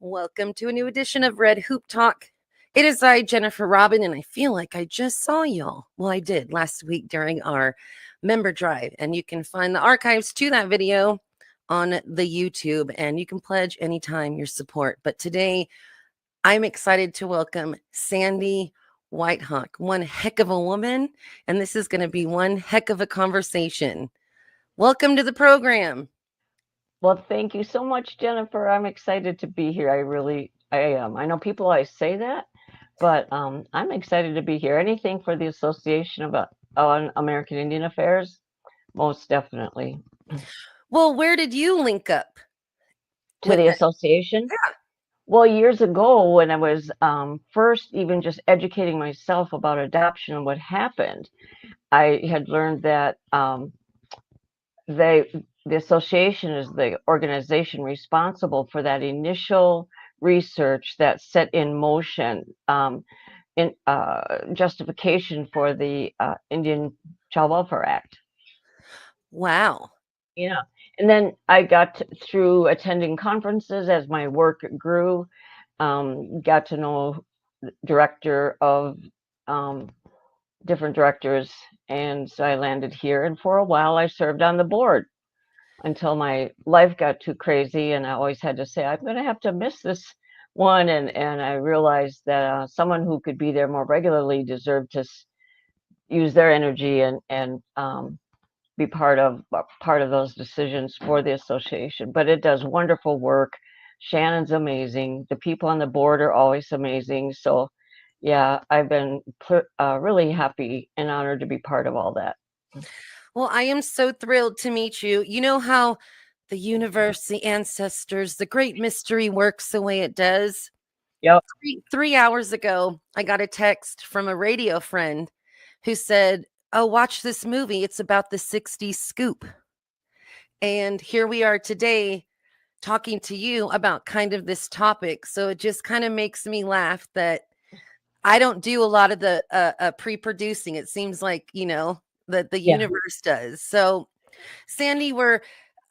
Welcome to a new edition of Red Hoop Talk. It is I, Jennifer Robin, and I feel like I just saw y'all. Well, I did last week during our member drive, and you can find the archives to that video on the YouTube, and you can pledge anytime your support. But today, I'm excited to welcome Sandy Whitehawk, one heck of a woman, and this is going to be one heck of a conversation. Welcome to the program. Well, thank you so much, Jennifer. I'm excited to be here. I am. I know people always say that, but I'm excited to be here. Anything for the Association on American Indian Affairs, most definitely. Well, where did you link up To the association? Yeah. Well, years ago, when I was first even just educating myself about adoption and what happened, I had learned that the association is the organization responsible for that initial research that set in motion in justification for the Indian Child Welfare Act. Wow. Yeah. And then I got through attending conferences as my work grew, got to know director of different directors. And so I landed here. And for a while, I served on the board until my life got too crazy, and I always had to say, I'm going to have to miss this one. And I realized that someone who could be there more regularly deserved to use their energy and be part of those decisions for the association. But it does wonderful work. Shannon's amazing. The people on the board are always amazing. So yeah, I've been really happy and honored to be part of all that. Well, I am so thrilled to meet you. You know how the universe, the ancestors, the great mystery works the way it does? Yep. Three hours ago, I got a text from a radio friend who said, "Oh, watch this movie. It's about the 60s scoop." And here we are today talking to you about kind of this topic. So it just kind of makes me laugh that I don't do a lot of the pre-producing. It seems like, that the universe does. So, Sandy, we're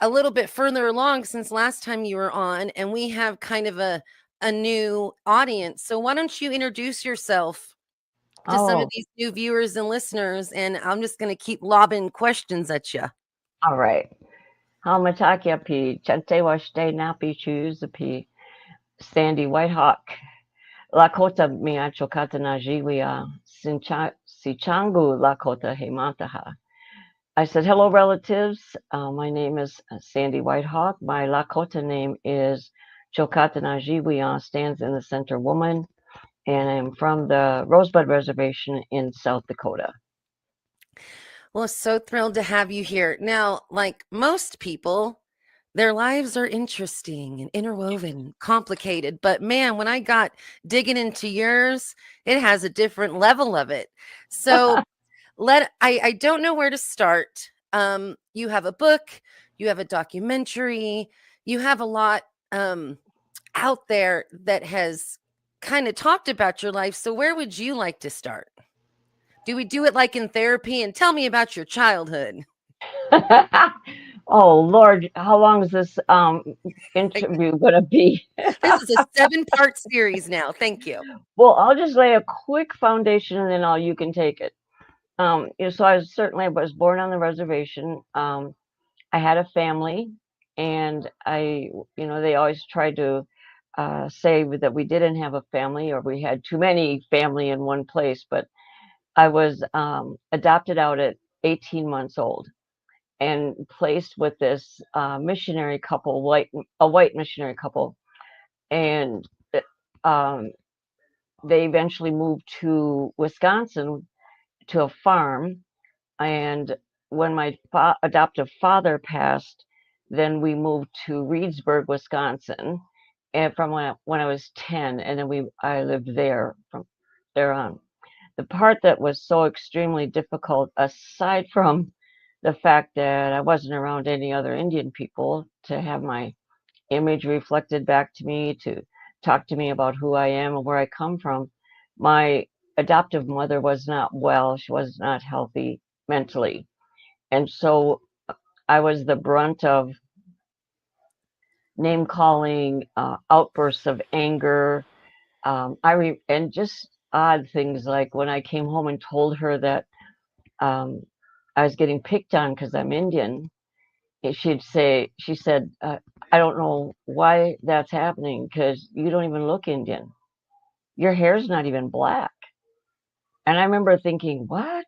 a little bit further along since last time you were on, and we have kind of a new audience. So why don't you introduce yourself to some of these new viewers and listeners, and I'm just going to keep lobbing questions at you. All right. Hamatakia P. Chante Washte Napi Choose P. Sandy Whitehawk. Lakota Mia Chokatana Jiwia Sicangu Lakota Hemantaha. I said, hello, relatives. My name is Sandy Whitehawk. My Lakota name is Chokatana Jiwia, stands in the center woman, and I'm from the Rosebud Reservation in South Dakota. Well, so thrilled to have you here. Now, like most people, their lives are interesting and interwoven, complicated. But man, when I got digging into yours, it has a different level of it. So I don't know where to start. You have a book, you have a documentary, you have a lot out there that has kind of talked about your life. So where would you like to start? Do we do it like in therapy? And tell me about your childhood. Oh Lord, how long is this interview gonna be? This is a 7-part series now. Thank you. Well, I'll just lay a quick foundation and then you can take it. So I was born on the reservation. I had a family, and they always tried to say that we didn't have a family or we had too many family in one place. But I was adopted out at 18 months old and placed with this missionary couple, a white missionary couple, and they eventually moved to Wisconsin to a farm. And when my adoptive father passed, then we moved to Reedsburg, Wisconsin, and from when I was 10, and then I lived there from there on. The part that was so extremely difficult, aside from the fact that I wasn't around any other Indian people to have my image reflected back to me, to talk to me about who I am and where I come from, my adoptive mother was not well. She was not healthy mentally. And so I was the brunt of name calling, outbursts of anger. And just odd things like when I came home and told her that I was getting picked on because I'm Indian. She said, I don't know why that's happening because you don't even look Indian. Your hair's not even black. And I remember thinking, what?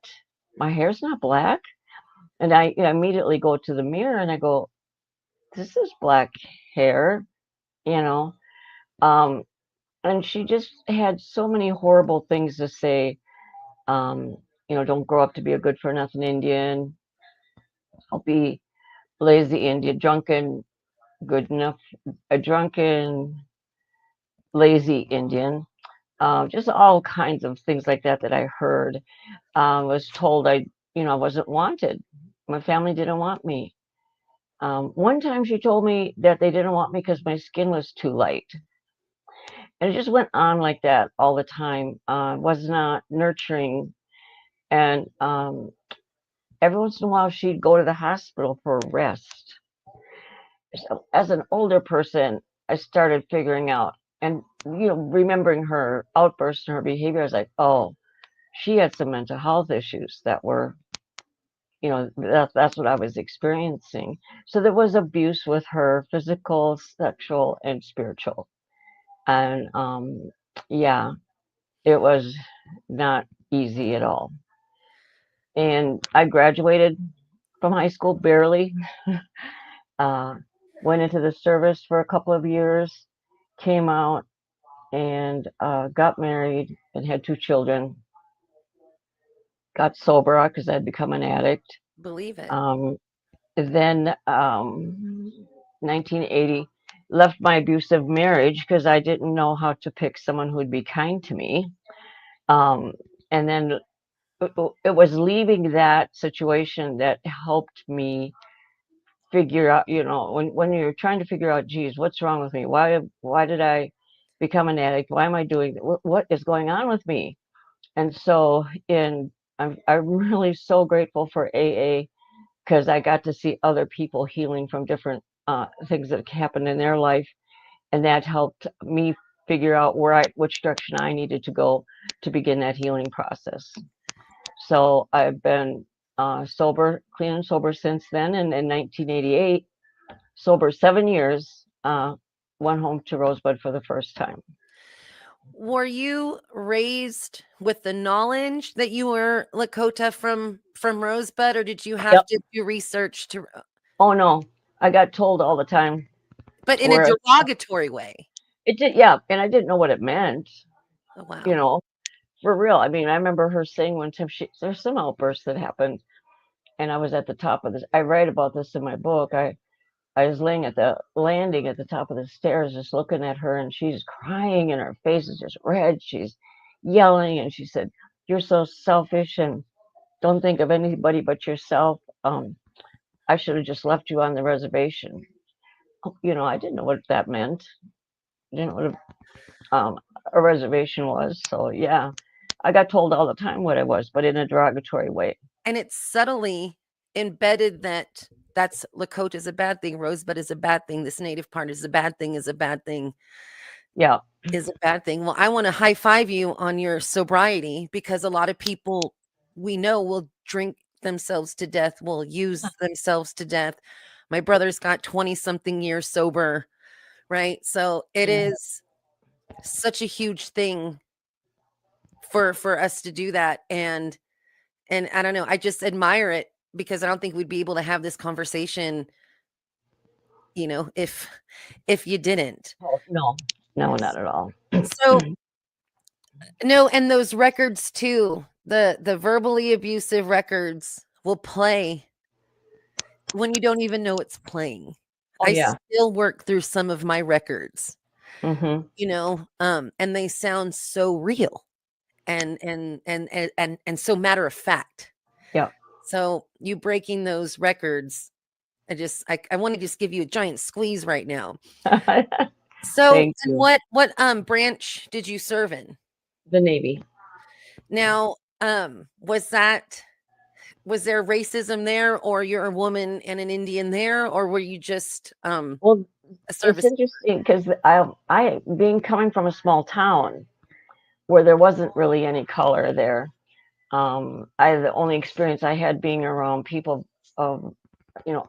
My hair's not black? And I immediately go to the mirror and I go, this is black hair, you know. Um, and she just had so many horrible things to say. Um, don't grow up to be a good for nothing Indian. I'll be lazy Indian, drunken, good enough, a drunken, lazy Indian. Just all kinds of things like that I heard. Was told I wasn't wanted. My family didn't want me. One time she told me that they didn't want me because my skin was too light. And it just went on like that all the time. Was not nurturing. And every once in a while, she'd go to the hospital for rest. So as an older person, I started figuring out and, remembering her outbursts and her behavior. I was like, oh, she had some mental health issues that were, that's what I was experiencing. So there was abuse with her, physical, sexual, and spiritual. And yeah, it was not easy at all. And I graduated from high school barely, uh, went into the service for a couple of years, came out and got married and had 2 children, got sober because I'd become an addict. Believe it. Then 1980, left my abusive marriage because I didn't know how to pick someone who would be kind to me. And then it was leaving that situation that helped me figure out, when you're trying to figure out, geez, what's wrong with me? Why did I become an addict? Why am I doing what is going on with me? And so I'm really so grateful for AA because I got to see other people healing from different things that happened in their life, and that helped me figure out which direction I needed to go to begin that healing process. So I've been clean and sober since then, and in 1988, sober 7 years, went home to Rosebud for the first time. Were you raised with the knowledge that you were Lakota from Rosebud, or did you have Yep. to do research to? Oh no, I got told all the time. But in a derogatory way. It did, yeah, and I didn't know what it meant. Oh, wow. For real. I mean, I remember her saying one time, there's some outbursts that happened, and I was at the top of this. I write about this in my book. I was laying at the landing at the top of the stairs, just looking at her, and she's crying, and her face is just red. She's yelling, and she said, "You're so selfish, and don't think of anybody but yourself. I should have just left you on the reservation." I didn't know what that meant. I didn't know what a reservation was. So yeah, I got told all the time what I was, but in a derogatory way. And it's subtly embedded that that's Lakota is a bad thing, Rosebud is a bad thing, this native part is a bad thing, is a bad thing. Yeah. Is a bad thing. Well, I want to high five you on your sobriety because a lot of people we know will drink themselves to death, will use themselves to death. My brother's got 20 something years sober, right? So it is such a huge thing for us to do that. And I don't know, I just admire it because I don't think we'd be able to have this conversation, if you didn't. Oh, no, not at all. So no, and those records too, the verbally abusive records will play when you don't even know it's playing. Oh, I yeah. still work through some of my records, Mm-hmm. and they sound so real and so matter of fact. Yeah. So you breaking those records, I want to just give you a giant squeeze right now. So Thank and you. what branch did you serve in? The Navy. Now, was there racism there, or you're a woman and an Indian there, or were you just Well, a It's service. interesting because I being coming from a small town where there wasn't really any color there. The only experience I had being around people of,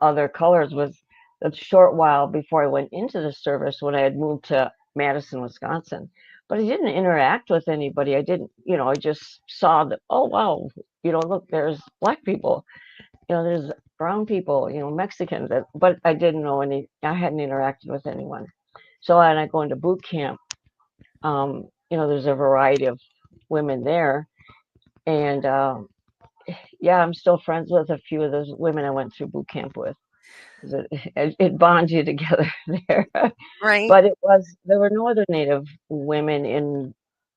other colors was a short while before I went into the service when I had moved to Madison, Wisconsin. But I didn't interact with anybody. I didn't, I just saw that, oh, wow, look, there's black people, there's brown people, Mexicans, but I didn't know I hadn't interacted with anyone. So, and I go into boot camp, there's a variety of women there. And yeah, I'm still friends with a few of those women I went through boot camp with. It bonds you together there. Right. But there were no other Native women in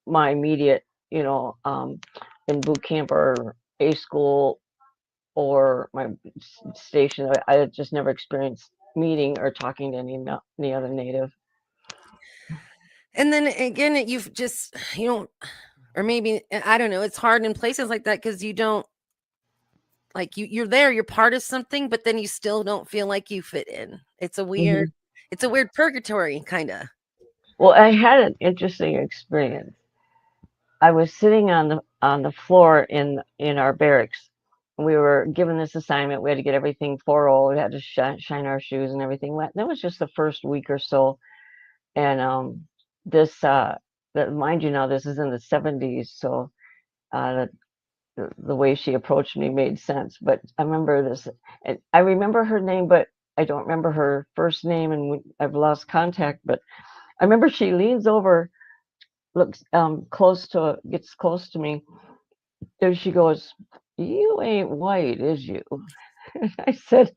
my immediate, in boot camp or A school or my station. I just never experienced meeting or talking to any other Native. And then again, you've just, you don't, or maybe, I don't know, it's hard in places like that because you don't, like, you're there, you're part of something, but then you still don't feel like you fit in. Hmm. It's a weird purgatory, kind of. Well, I had an interesting experience. I was sitting on the floor in our barracks. We were given this assignment. We had to get everything 4-0. We had to shine our shoes and everything. That was just the first week or so. And this, that mind you, now this is in the 70s, so the way she approached me made sense. But I remember this, and I remember her name, but I don't remember her first name, and I've lost contact. But I remember she leans over, looks gets close to me. There she goes, "You ain't white, is you?" I said,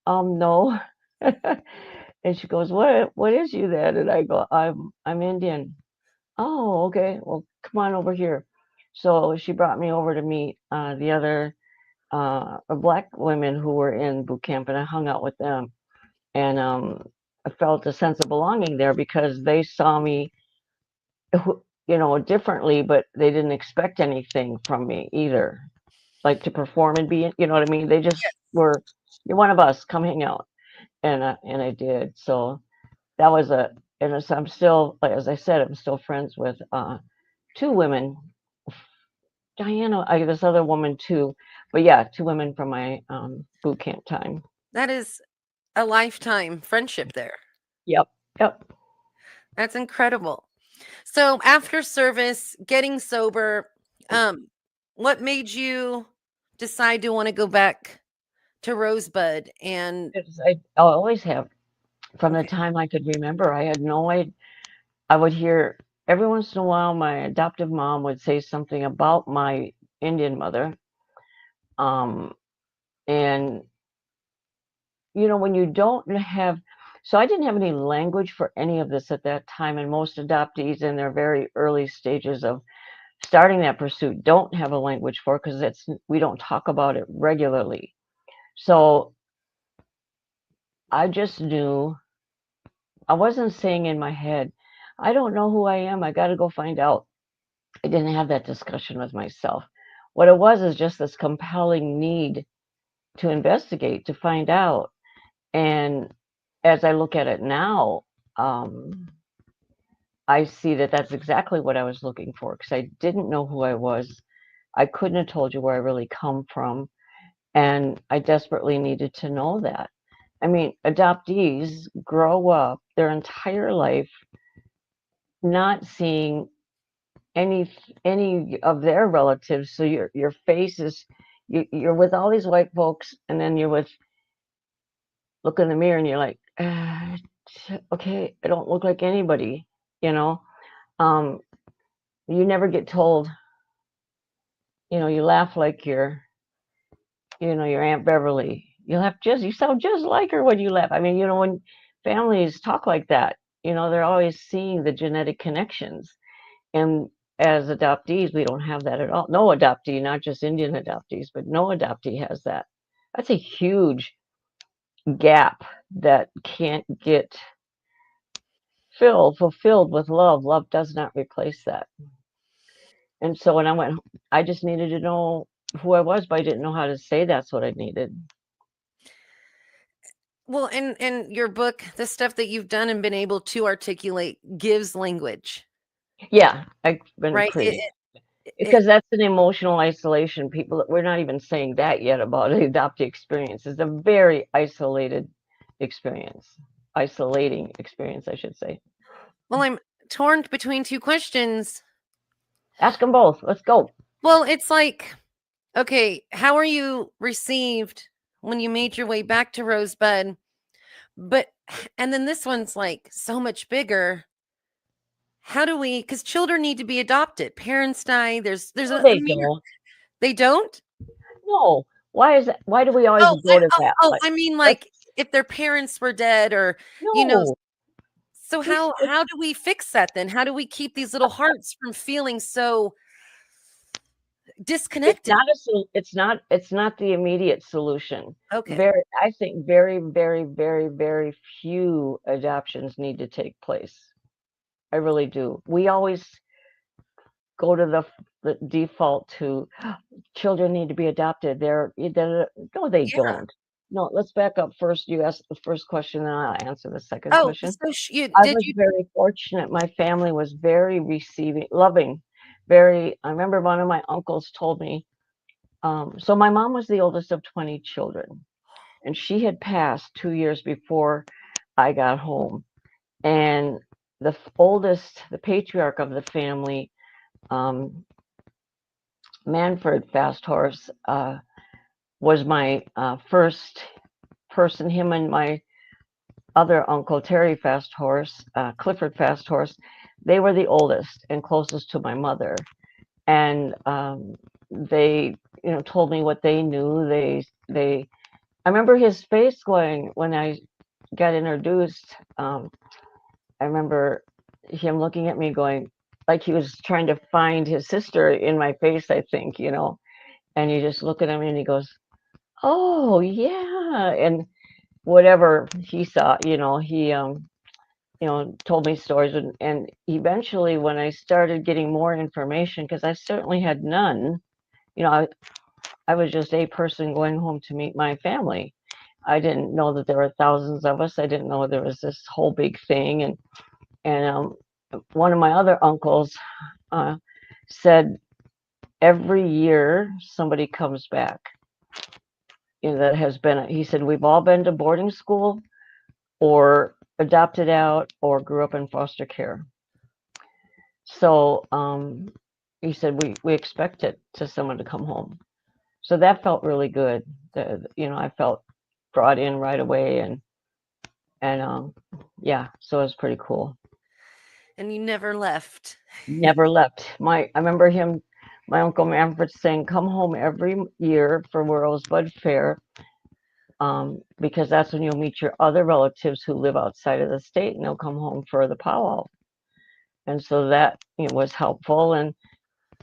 no. And she goes, what is you then? And I go, I'm Indian. Oh, okay. Well, come on over here. So she brought me over to meet the other black women who were in boot camp, and I hung out with them. And I felt a sense of belonging there because they saw me, differently, but they didn't expect anything from me either, like to perform and be, what I mean? They just were, you're one of us, come hang out. And I did. So that was and so I'm still, like, as I said, I'm still friends with two women, Diana, this other woman too, but yeah, two women from my boot camp time. That is a lifetime friendship there. Yep. Yep. That's incredible. So after service, getting sober, um, what made you decide to want to go back to Rosebud? And I'll always have, from the okay, time I could remember. I had no idea. I would hear every once in a while my adoptive mom would say something about my Indian mother. Um, and when you don't have, so I didn't have any language for any of this at that time, and most adoptees in their very early stages of starting that pursuit don't have a language for, because we don't talk about it regularly. So I just knew, I wasn't saying in my head, I don't know who I am, I got to go find out. I didn't have that discussion with myself. What it was is just this compelling need to investigate, to find out. And as I look at it now, I see that that's exactly what I was looking for, because I didn't know who I was. I couldn't have told you where I really come from. And I desperately needed to know that. I mean, adoptees grow up their entire life not seeing any of their relatives. So your face is, you're with all these white folks, and then look in the mirror and you're like, okay, I don't look like anybody, you know. Um, you never get told, you laugh like your Aunt Beverly. You sound just like her when you laugh. I mean, when families talk like that, they're always seeing the genetic connections. And as adoptees, we don't have that at all. No adoptee, not just Indian adoptees, but no adoptee has that. That's a huge gap that can't get fulfilled with love. Love does not replace that. And so when I went, I just needed to know who I was, but I didn't know how to say that's what I needed. Well, and your book, the stuff that you've done and been able to articulate gives language, Yeah, I've been right? pretty. It Because that's an emotional isolation. People, we're not even saying that yet about the adoptee experience. It's a very isolating experience, I should say. well, I'm torn between two questions. Ask them both. Let's go. Well, it's like, okay, how are you received when you made your way back to Rosebud? But and then this one's like so much bigger. How do we, because children need to be adopted. Parents die. There's No, a they mere, don't. they don't? No. Why is that? Why do we always go to that? Like, I mean, let's, like if their parents were dead or you know, no. so This, how do we fix that then? How do we keep these little hearts from feeling so it's disconnected? not it's not the immediate solution. Okay. I think very few adoptions need to take place. I really do. We always go to the default to children need to be adopted. No, they Yeah. don't. No, let's back up first. You asked the first question, and I'll answer the second Oh, question. so I did was you very fortunate. My family was very receiving, loving, very. I remember one of my uncles told me. So my mom was the oldest of 20 children, and she had passed 2 years before I got home. And the oldest, the patriarch of the family, um, Manfred Fast Horse, was my first person. Him and my other uncle, Terry Fast Horse, Clifford Fast Horse, they were the oldest and closest to my mother. And they, told me what they knew. I remember his face going when I got introduced. I remember him looking at me going, like he was trying to find his sister in my face, I think, and you just look at him and he goes, "Oh, yeah." And whatever he saw, he told me stories, and eventually when I started getting more information, because I certainly had none, you know, I, I was just a person going home to meet my family. I didn't know that there were thousands of us. I didn't know there was this whole big thing. And one of my other uncles uh, said every year somebody comes back. That has been. He said we've all been to boarding school, or adopted out, or grew up in foster care. So he said we expect it to someone to come home. So that felt really good. I felt brought in right away, and yeah, so it was pretty cool. and you never left? Never left. I remember my uncle Manfred saying, "Come home every year for Rosebud Fair, because that's when you'll meet your other relatives who live outside of the state, and they'll come home for the powwow." And so that was helpful. And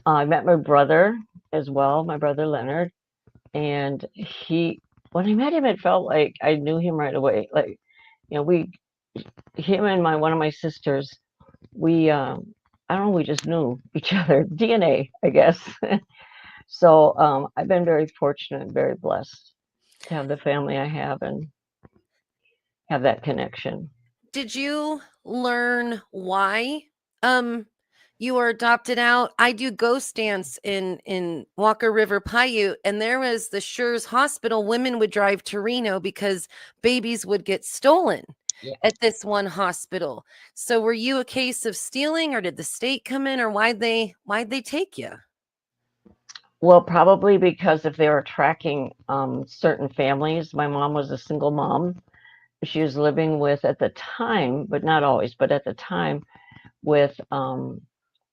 I met my brother as well, my brother Leonard, and when I met him, it felt like I knew him right away. Like, him and one of my sisters, we, I don't know, we just knew each other, DNA, I guess. So I've been very fortunate, very blessed to have the family I have and have that connection. Did you learn why um you were adopted out? I do ghost dance in Walker River Paiute, and there was the Schurz Hospital. Women would drive to Reno because babies would get stolen Yeah. at this one hospital. So were you a case of stealing, or did the state come in, or why'd they take you? Well, probably because if they were tracking certain families, my mom was a single mom. She was living with, at the time, but not always, but at the time, with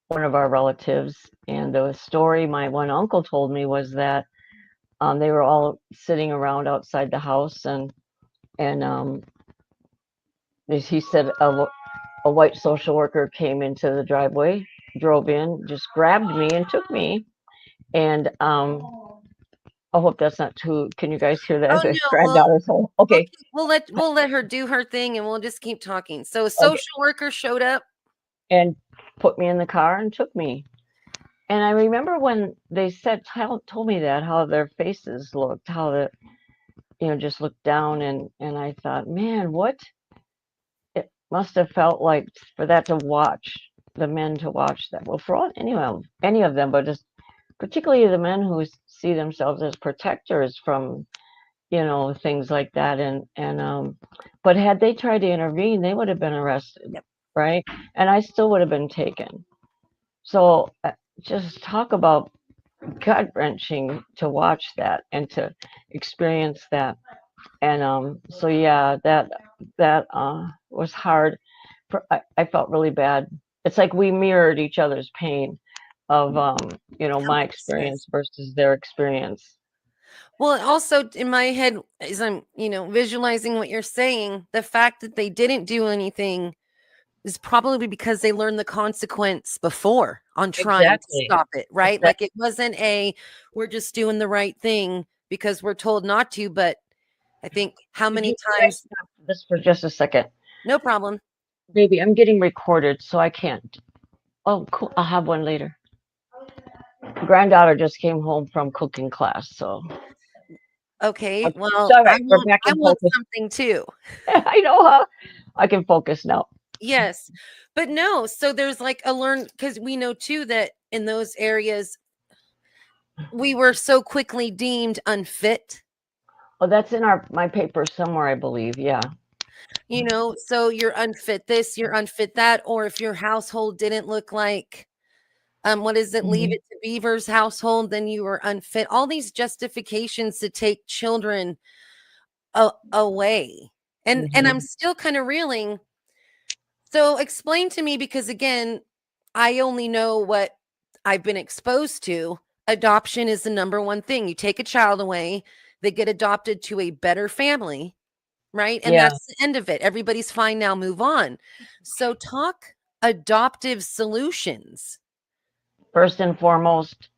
one of our relatives. And the story my one uncle told me was that they were all sitting around outside the house, and he said a white social worker came into the driveway, drove in, just grabbed me and took me. And I hope that's not too. Can you guys hear that? Oh As I no, grabbed well, out his hole. Okay, okay, we'll let her do her thing and we'll just keep talking. So a okay, social worker showed up. and put me in the car and took me. And I remember when they told me that, how their faces looked, how just looked down and I thought, man, what it must have felt like for that to watch, the men to watch that. Well, for all, any of them, but just particularly the men who see themselves as protectors from, things like that. But had they tried to intervene, they would have been arrested, Yep. right? And I still would have been taken. So just talk about gut wrenching to watch that and to experience that. And so yeah, that was hard. I felt really bad. It's like we mirrored each other's pain of my Helplessness. experience versus their experience. Well, also in my head, as I'm, visualizing what you're saying, the fact that they didn't do anything is probably because they learned the consequence before on trying to Exactly. stop it, right? Exactly. Like it wasn't we're just doing the right thing because we're told not to, but I think how many Could I times, stop this for just a second? no problem. Baby, I'm getting recorded, so I can't. Oh, cool. I'll have one later. Granddaughter just came home from cooking class, so Okay, okay. It's well, all right. We're back I in want focus. something too. I know how I can focus now. Yes. But no, so there's like a learn because we know too that in those areas we were so quickly deemed unfit. Oh, that's in my paper somewhere, I believe. Yeah. So you're unfit this, you're unfit that, or if your household didn't look like what is it, Leave Mhm. It to Beaver's household, then you were unfit. All these justifications to take children away. And I'm Mhm. still kind of reeling. So explain to me, because again, I only know what I've been exposed to. Adoption is the number one thing. You take a child away, they get adopted to a better family, right? And Yeah. that's the end of it. Everybody's fine now, move on. So talk adoptive solutions. First and foremost,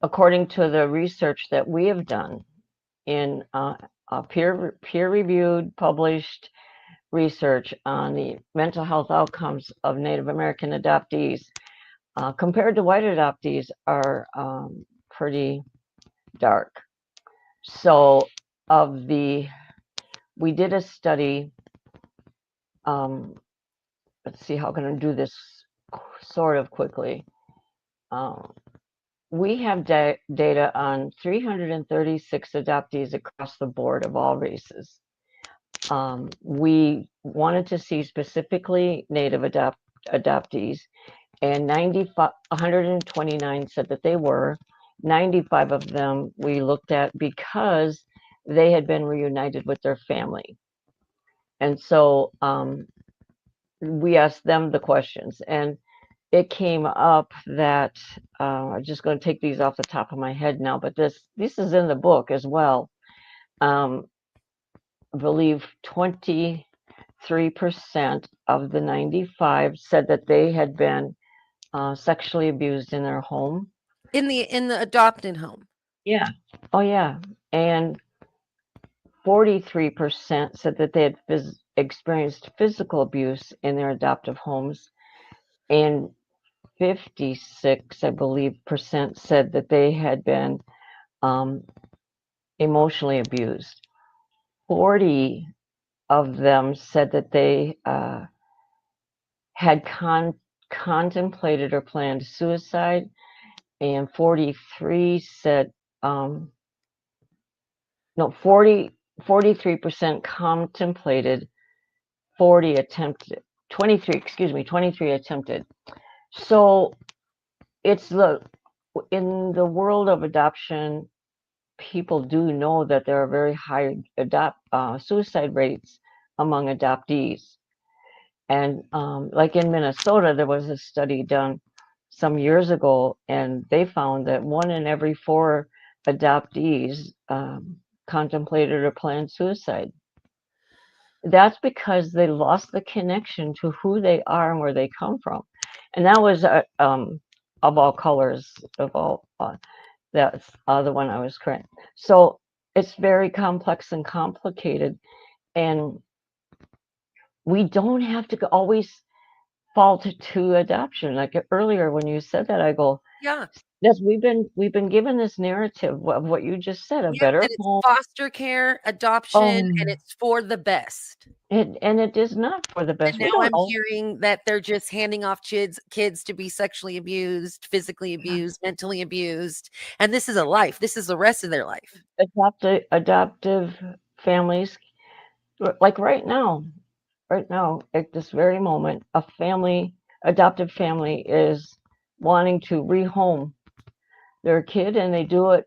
according to the research that we have done in peer reviewed, published research on the mental health outcomes of Native American adoptees, compared to white adoptees, are pretty dark. So, we did a study. Um, let's see how can I do this sort of quickly. Um, we have data on 336 adoptees across the board of all races. We wanted to see specifically Native adoptees, and 129 said that they were. 95 of them we looked at because they had been reunited with their family. And so we asked them the questions, and it came up that I'm just going to take these off the top of my head now, but this is in the book as well. I believe 23% of the 95 said that they had been sexually abused in their home. In the adopted home. Yeah. Oh, yeah. And 43% said that they had experienced physical abuse in their adoptive homes, and 56, I believe, percent said that they had been um, emotionally abused. 40 of them said that they had contemplated or planned suicide, and 43 said, no, 43% contemplated, 40 attempted, 23, excuse me, 23 attempted. So it's in the world of adoption, people do know that there are very high suicide rates among adoptees. And like in Minnesota, there was a study done some years ago, and they found that 1 in every 4 adoptees contemplated or planned suicide. That's because they lost the connection to who they are and where they come from. And that was of all colors, of all, that's the one I was correct. So it's very complex and complicated. And we don't have to always fault to adoption. Like earlier when you said that, I go, Yeah. That's we've been given this narrative of what you just said, a Yeah, better that it's home. foster care, adoption, Oh, and it's for the best. it is not for the And best. We now don't I'm know. hearing that they're just handing off kids to be sexually abused, physically abused, mentally abused, and this is a life. This is the rest of their life. Adoptive families, like right now, at this very moment, adoptive family is wanting to rehome their kid, and they do it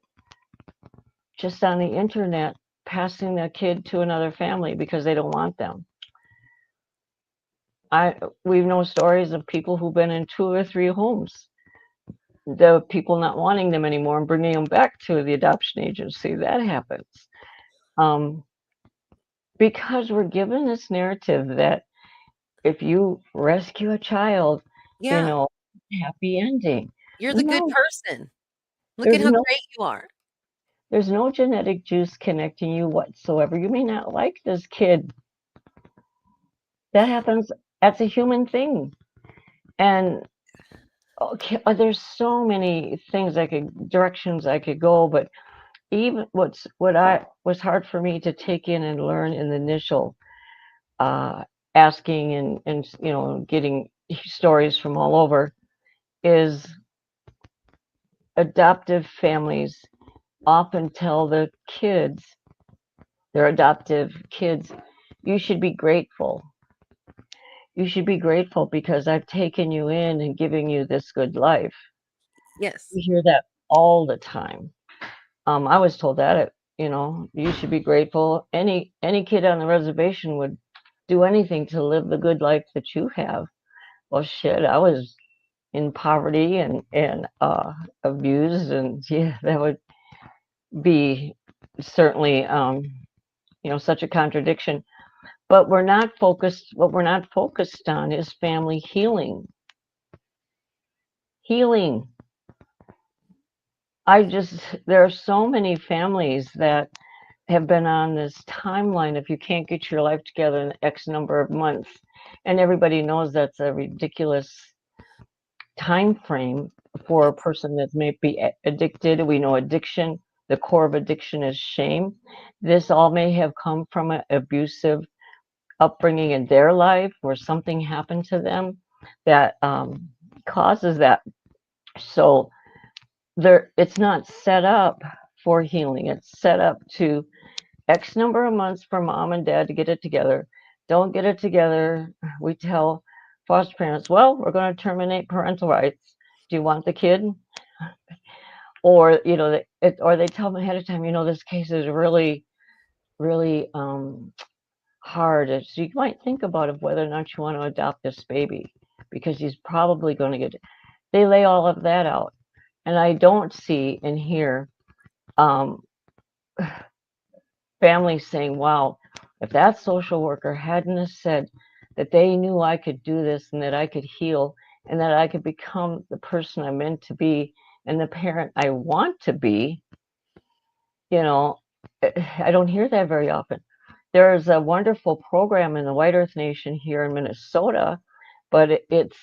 just on the internet, passing the kid to another family because they don't want them. We've known stories of people who've been in 2 or 3 homes, the people not wanting them anymore and bringing them back to the adoption agency. That happens. Um, because we're given this narrative that if you rescue a child, you Yeah, know, happy ending. you're the good No, person. Look at there's how no great you are. there's no genetic juice connecting you whatsoever. You may not like this kid. That happens. That's a human thing. And okay, there's so many directions I could go, but even what I was hard for me to take in and learn in the initial uh, asking and getting stories from all over is adoptive families often tell their adoptive kids, you should be grateful. You should be grateful because I've taken you in and giving you this good life. Yes. You hear that all the time. I was told that you should be grateful. Any kid on the reservation would do anything to live the good life that you have. Well, shit, I was in poverty and abused, and yeah, that would be certainly such a contradiction. But we're not focused. What we're not focused on is family healing. Healing. There are so many families that have been on this timeline. If you can't get your life together in X number of months, and everybody knows that's a ridiculous time frame for a Yes. person that may be addicted. We know addiction, the core of addiction is shame. This all may have come from an abusive upbringing in their life where something happened to them that causes that. So it's not set up for healing. It's set up to X number of months for mom and dad to get it together. Don't get it together. We tell foster parents, well, we're going to terminate parental rights. Do you want the kid? Or or they tell them ahead of time, this case is really, really hard. So you might think about of whether or not you want to adopt this baby because he's probably going to get. They lay all of that out, and I don't see and hear um, families saying, "Wow, if that social worker hadn't have said that they knew I could do this and that I could heal and that I could become the person I'm meant to be and the parent I want to be." You know, I don't hear that very often. There's a wonderful program in the White Earth Nation here in Minnesota, but it's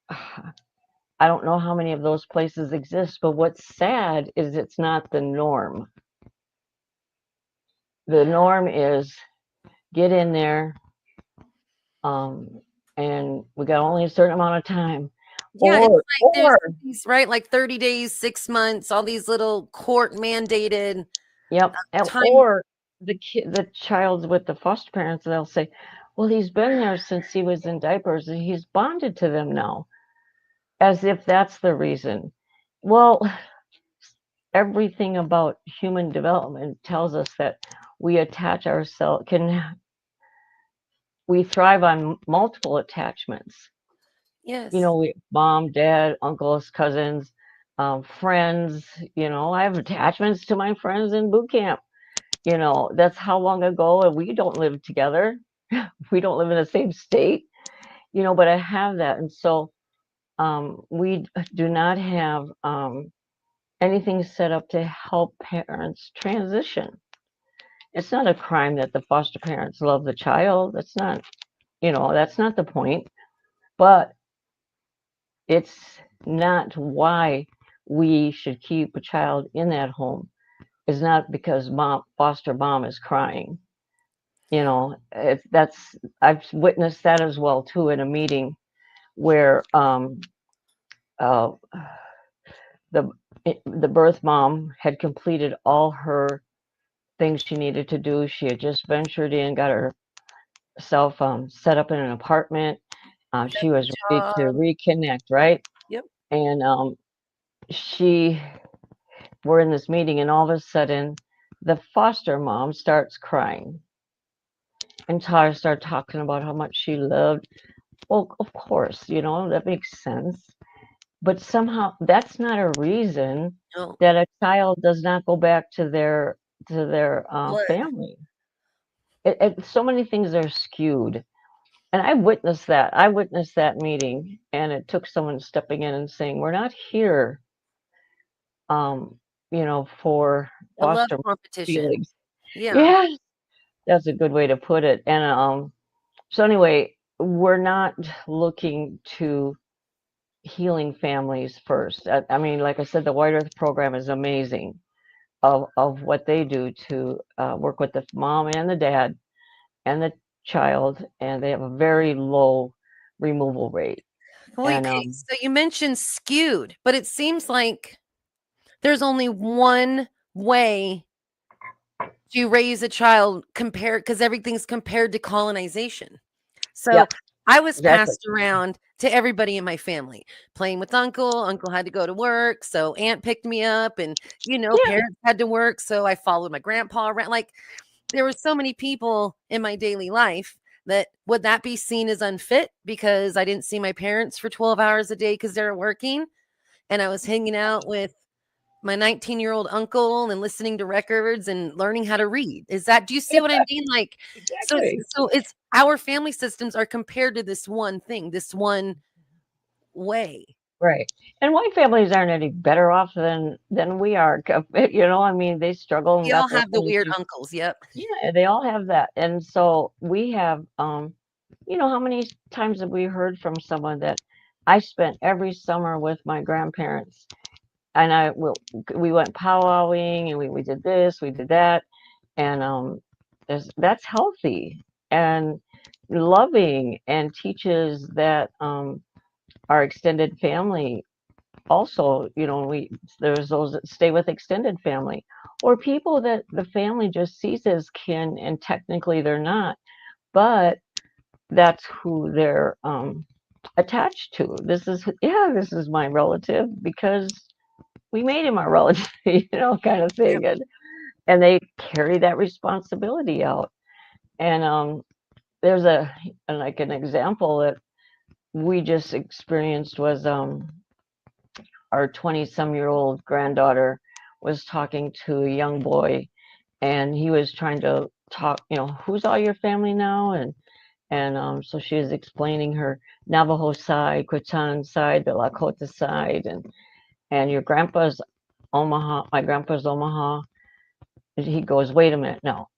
I don't know how many of those places exist, but what's sad is it's not the norm. The norm is get in there, um, and we got only a certain amount of time. Yeah, it's like there's Or these, right, like 30 days, 6 months, all these little court mandated yep, time. or the child's with the foster parents, and they'll say, "Well, he's been there since he was in diapers, and he's bonded to them now," as if that's the reason. Well, everything about human development tells us that we attach ourselves we thrive on multiple attachments. Yes. Mom, dad, uncles, cousins, friends. I have attachments to my friends in boot camp. That's how long ago, and we don't live together. We don't live in the same state. But I have that, and so we do not have anything set up to help parents transition. It's not a crime that the foster parents love the child. That's not the point. But it's not why we should keep a child in that home is not because foster mom is crying. I've witnessed that as well too in a meeting where uh, the the birth mom had completed all her things she needed to do. She had just ventured in, got herself set up in an apartment. She was ready to Job. reconnect, right? Yep. And she we're in this meeting, and all of a sudden, the foster mom starts crying, and Tara started talking about how much she loved. Well, of course, that makes sense. But somehow, that's not a reason No. that a child does not go back to their Blood. family. So many things are skewed. And I witnessed that meeting, and it took someone stepping in and saying, "We're not here, um, for A love foster competition. feelings." Yeah. Yeah, that's a good way to put it. And so anyway, we're not looking to healing families first. I mean, like I said, the White Earth program is amazing of what they do to work with the mom and the dad and the child, and they have a very low removal rate. Wait, And okay, so you mentioned skewed, but it seems like there's only one way to raise a child compared because everything's compared to colonization. yeah, So I was exactly. passed around to everybody in my family, playing with uncle. Uncle had to go to work, so aunt picked me up, and Yeah, parents had to work, so I followed my grandpa around. Like there were so many people in my daily life that would that be seen as unfit because I didn't see my parents for 12 hours a day because they're working, and I was hanging out with my 19-year-old uncle and listening to records and learning how to read. Do you see what I mean? Like, so, exactly. so it's our family systems are compared to this one thing, this one way. Right. And white families aren't any better off than we are. I mean, they struggle and We all got their have the own weird things. uncles. Yep. Yeah, they all have that. And so we have, how many times have we heard from someone that I spent every summer with my grandparents, and we went powwowing, and we did this, we did that, and that's healthy and loving, and teaches that our extended family also, there's those that stay with extended family, or people that the family just sees as kin, and technically they're not, but that's who they're attached to. This is my relative because we made him our relative, kind of Yep. thing. And they carry that responsibility out. And there's like an example that we just experienced was our 20-some-year-old granddaughter was talking to a young boy, and he was trying to talk, who's all your family now? And so she was explaining her Navajo side, Quechan side, the Lakota side, and your grandpa's Omaha, my grandpa's Omaha. And he goes, wait a minute, no,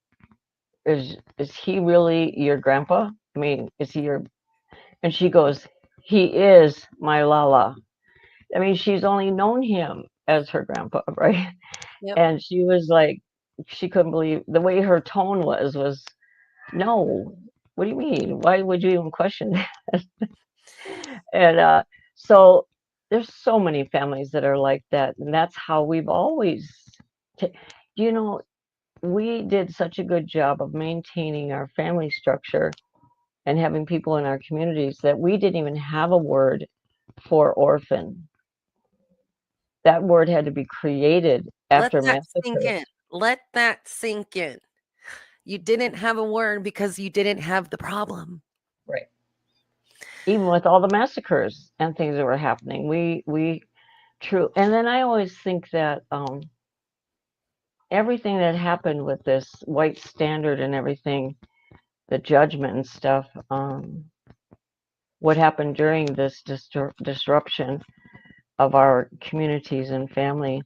is he really your grandpa? I mean, is he your? And she goes, he is my Lala. I mean, she's only known him as her grandpa, right? Yep. And she was like, she couldn't believe the way her tone was, no, what do you mean? Why would you even question that? And so there's so many families that are like that. And that's how we've always, t- you know, we did such a good job of maintaining our family structure and having people in our communities that we didn't even have a word for orphan. That word had to be created Let after that sink in. massacres. Let that sink in. You didn't have a word because you didn't have the problem. Right. Even with all the massacres and things that were happening, we true. And then I always think that everything that happened with this white standard and everything, the judgment and stuff, what happened during this disruption of our communities and family,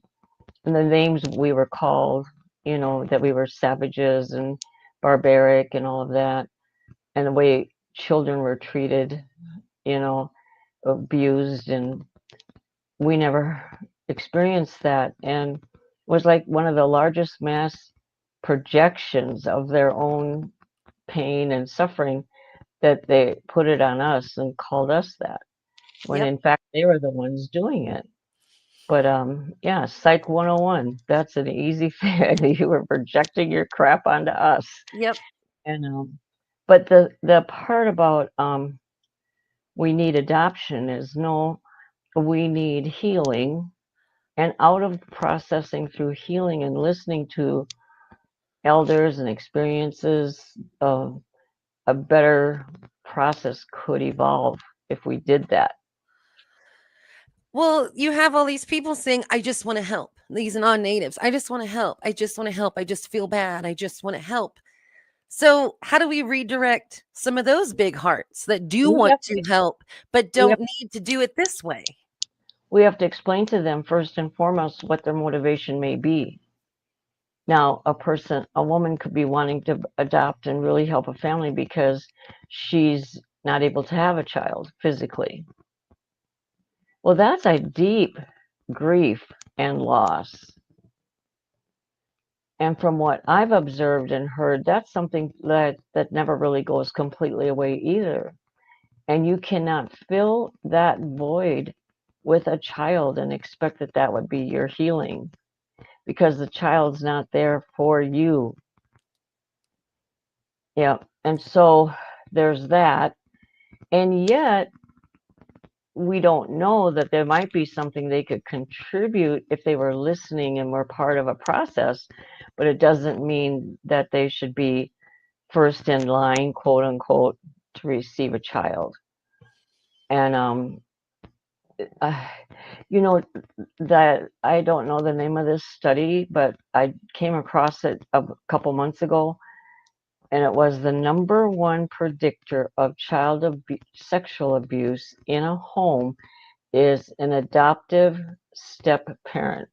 and the names we were called, that we were savages and barbaric and all of that, and the way children were treated, you know, abused, and we never experienced that, and it was like one of the largest mass projections of their own pain and suffering, that they put it on us and called us that, when Yep. in fact they were the ones doing it. But yeah, Psych 101, that's an easy fix. You were projecting your crap onto us. Yep. And but the part about we need adoption is, no, we need healing, and out of processing through healing and listening to elders and experiences, a better process could evolve if we did that. Well, you have all these people saying, I just want to help. These non natives, I just want to help. I just want to help. I just feel bad. I just want to help. So, how do we redirect some of those big hearts that do We want have to to help, but we have don't need to do it this way? we have to explain to them first and foremost what their motivation may be. Now, a woman could be wanting to adopt and really help a family because she's not able to have a child physically. Well, that's a deep grief and loss. And from what I've observed and heard, that's something that never really goes completely away either. And you cannot fill that void with a child and expect that that would be your healing, because the child's not there for you. Yeah. And so there's that. And yet, we don't know that there might be something they could contribute if they were listening and were part of a process, but it doesn't mean that they should be first in line, quote unquote, to receive a child. And uh, you know, that I don't know the name of this study, but I came across it a couple months ago, and it was the number one predictor of sexual abuse in a home is an adoptive step parent.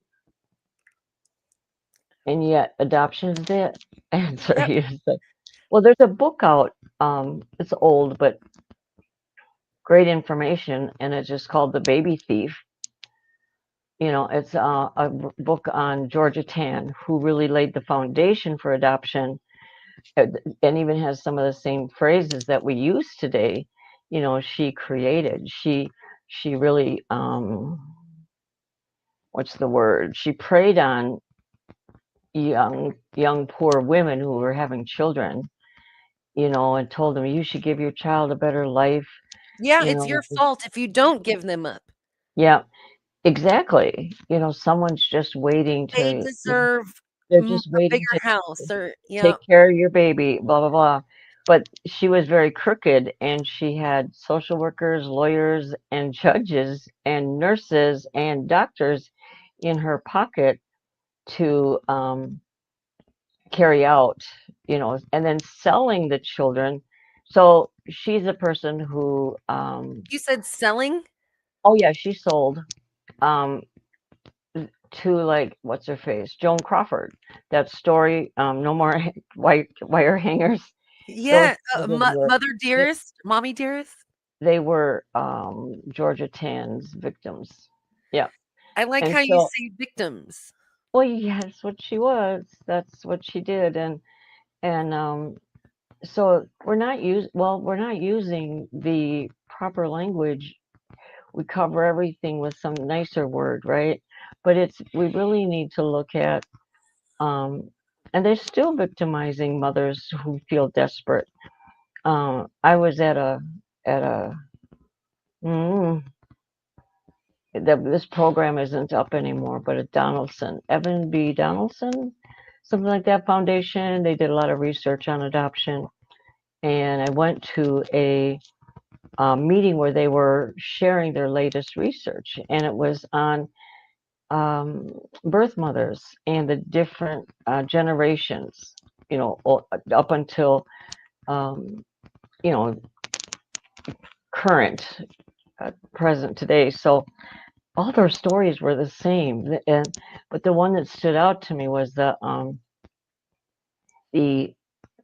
And yet, adoption is the answer. Yep. Well, there's a book out. It's old, but great information, and it's just called The Baby Thief. It's a book on Georgia Tann, who really laid the foundation for adoption, and even has some of the same phrases that we use today. She created. She really, what's the word? She preyed on young poor women who were having children, and told them, you should give your child a better life. Yeah, You it's know, your fault if you don't give them up. yeah, exactly. Someone's just waiting They to, deserve they're just a waiting bigger to house or, yeah. take care of your baby, blah, blah, blah. But she was very crooked, and she had social workers, lawyers, and judges, and nurses, and doctors in her pocket to carry out, and then selling the children. So she's a person who, You said selling? oh yeah, she sold um, to, like, what's her face, Joan Crawford. That story, No More White Wire Hangers. Those Yeah, children were mother they, dearest, mommy dearest. they were Georgia Tann's victims. Yeah, I like and how you so, say victims. well, yeah, that's what she was. That's what she did, and so we're not using the proper language. We cover everything with some nicer word, right? But we really need to look at, um, and they're still victimizing mothers who feel desperate. I was at a mm, this program isn't up anymore, but at Evan B. Donaldson, something like that foundation. They did a lot of research on adoption, and I went to a meeting where they were sharing their latest research, and it was on birth mothers and the different generations, up until um, you know current, present today. So all their stories were the same, but the one that stood out to me was the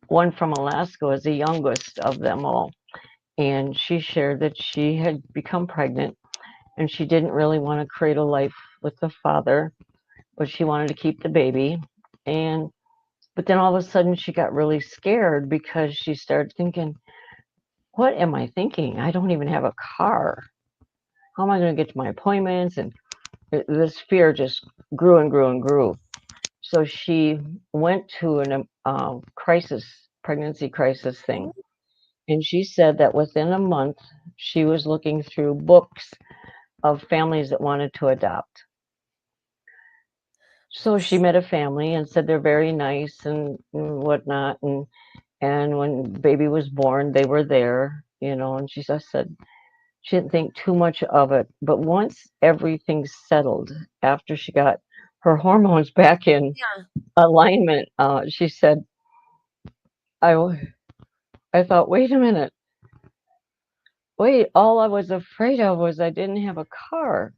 one from Alaska was the youngest of them all, and she shared that she had become pregnant, and she didn't really want to create a life with the father, but she wanted to keep the baby. And but then all of a sudden she got really scared because she started thinking, what am I thinking? I don't even have a car. How am I going to get to my appointments? And this fear just grew and grew and grew. So she went to an pregnancy crisis thing. And she said that within a month, she was looking through books of families that wanted to adopt. So she met a family and said they're very nice and whatnot. And when baby was born, they were there, and she just said she didn't think too much of it. But once everything settled, after she got her hormones back in Yeah. alignment, she said, I thought, wait a minute, wait, all I was afraid of was I didn't have a car.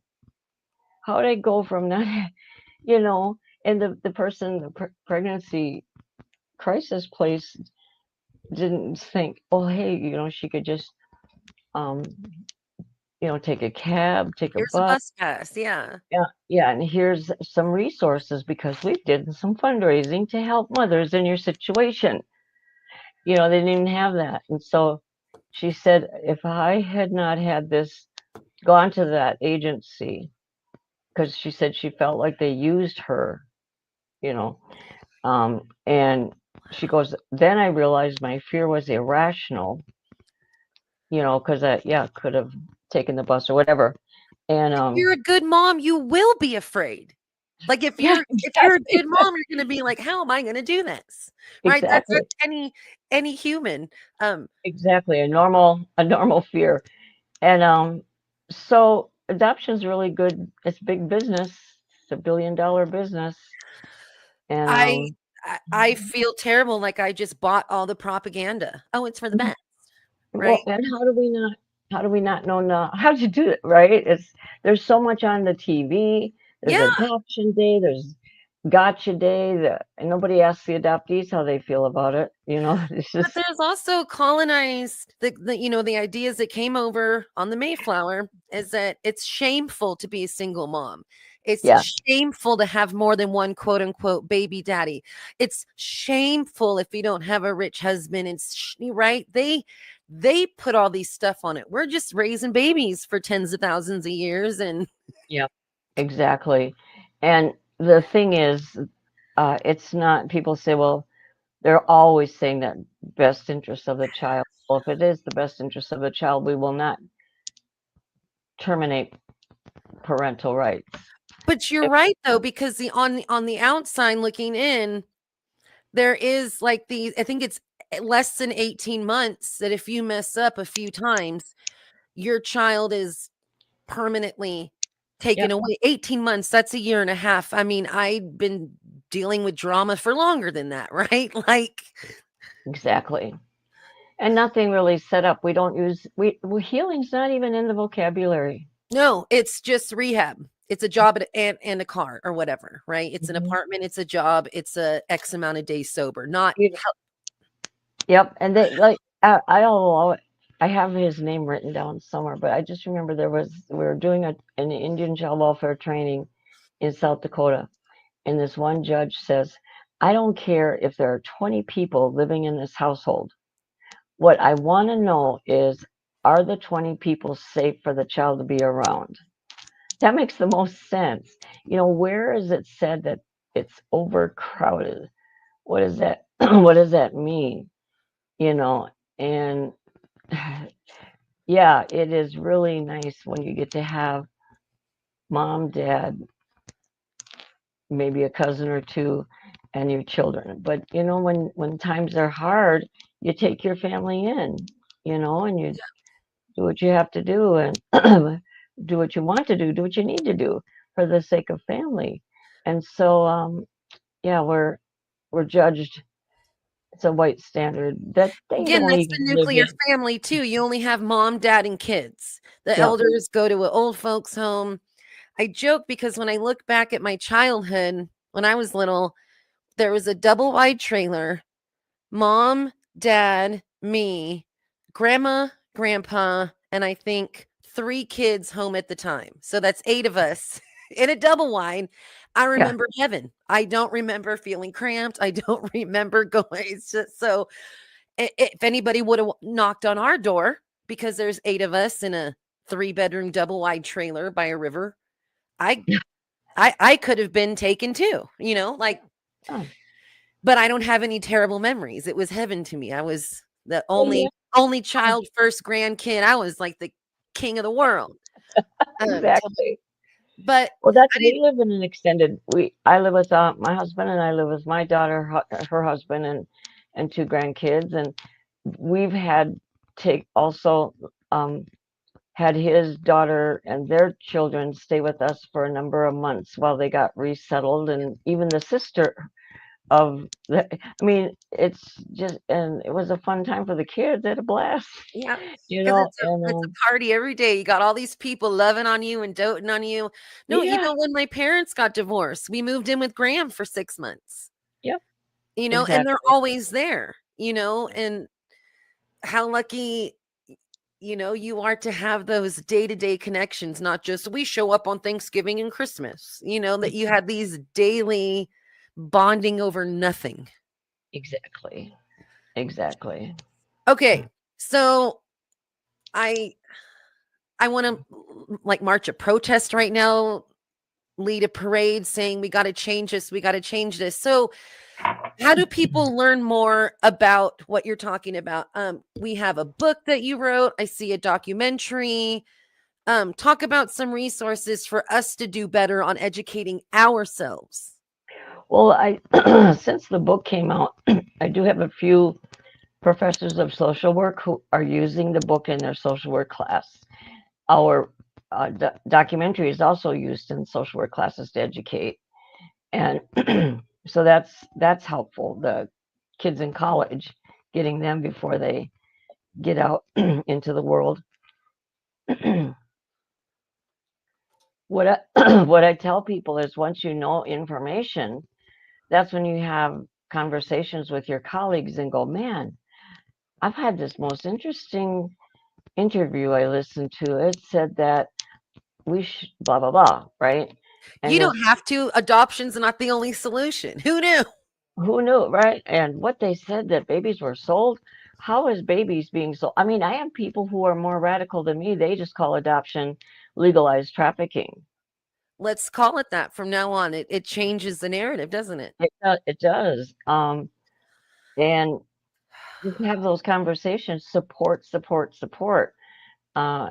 How did I go from that, you know? And the person, the pregnancy crisis place didn't think, oh, hey, she could just, um, take a cab, take a Here's a bus. bus pass. Yeah. Yeah, yeah, and here's some resources because we did some fundraising to help mothers in your situation. They didn't even have that. And so she said, if I had not had this, gone to that agency, because she said she felt like they used her, you know, and she goes, then I realized my fear was irrational, because could have taken the bus or whatever. And If you're a good mom, you will be afraid. Like if yeah, you're a exactly, good mom, you're gonna be like, how am I gonna do this? Right? That's exactly, any human. exactly, a normal fear. And so adoption's really good. It's big business. It's $1 billion business. And I I feel terrible, like I just bought all the propaganda. Oh, it's for the best, right? well, and how do we not know now how to do it, right? There's so much on the TV. There's Yeah, adoption day, there's gotcha day, and nobody asks the adoptees how they feel about it. It's but just there's also colonized the ideas that came over on the Mayflower is that it's shameful to be a single mom. It's yeah, shameful to have more than one quote unquote baby daddy. It's shameful if you don't have a rich husband. Right. They put all these stuff on it. We're just raising babies for tens of thousands of years and yeah, exactly. And the thing is, it's not, people say, well, they're always saying that best interest of the child. Well, if it is the best interest of the child, we will not terminate parental rights. but you're If, right though, because on the outside looking in, there is like I think it's less than 18 months that if you mess up a few times, your child is permanently taken yep, away. 18 months, that's a year and a half. I mean, I've been dealing with drama for longer than that, right? Like, exactly. And nothing really set up. We don't use healing's not even in the vocabulary. no, it's just rehab. It's a job and a car or whatever, right? It's an Mhm. apartment, it's a job, it's a X amount of days sober, not You help. Yep, and they like I don't know. I have his name written down somewhere, but I just remember we were doing an Indian child welfare training in South Dakota, and this one judge says, "I don't care if there are 20 people living in this household. What I want to know is, are the 20 people safe for the child to be around?" That makes the most sense. Where is it said that it's overcrowded? What is that? What does that mean? You know, and yeah, it is really nice when you get to have mom, dad, maybe a cousin or two, and your children. But when times are hard, you take your family in, and you do what you have to do, and do what you want to do what you need to do for the sake of family. And so, yeah, we're judged. It's a white standard that they Again, don't that's the even live nuclear in. family too. You only have mom, dad, and kids. The Yeah, elders go to an old folks home. I joke because when I look back at my childhood, when I was little, there was a double wide trailer, mom, dad, me, grandma, grandpa, and I think 3 kids home at the time. So that's 8 of us in a double wide. I Yeah. remember heaven. I don't remember feeling cramped. I don't remember going. It's just so if anybody would have knocked on our door because there's 8 of us in a 3-bedroom double wide trailer by a river, I I could have been taken too, like Oh, but I don't have any terrible memories. It was heaven to me. I was the oh yeah. only child, first grandkid. I was like the king of the world. So, Exactly. but Well, that's I we didn't. live in an extended. I live with my husband, and I live with my daughter, her husband, and 2 grandkids, and we've had take also had his daughter and their children stay with us for a number of months while they got resettled, and even the sister of the. I mean, it's just and it was a fun time for the kids. They had a blast, Yeah, you because know, it's a party every day. You got all these people loving on you and doting on you. No, yeah, even when my parents got divorced, we moved in with Graham for 6 months. yep, And they're exactly, always there. And how lucky you are to have those day-to-day connections, not just we show up on Thanksgiving and Christmas, that you had these daily bonding over nothing. exactly, exactly. Okay, so I I want to like march a protest right now, lead a parade saying we got to change this, we got to change this. So how do people learn more about what you're talking about? We have a book that you wrote. I see a documentary. Talk about some resources for us to do better on educating ourselves. Well, I since the book came out, I do have a few professors of social work who are using the book in their social work class. Our documentary is also used in social work classes to educate, and so that's helpful. The kids in college, getting them before they get out into the world. What I, what I tell people is once you know information, that's when you have conversations with your colleagues and go, man, I've had this most interesting interview I listened to. It said that we should blah blah blah, right? And You this, don't have to. Adoption's not the only solution. Who knew? who knew, right? And what they said that babies were sold. How is babies being sold? I mean, I have people who are more radical than me. They just call adoption legalized trafficking. Let's call it that from now on. It changes the narrative, doesn't it? It does. And you can have those conversations. Support, support, support. Uh,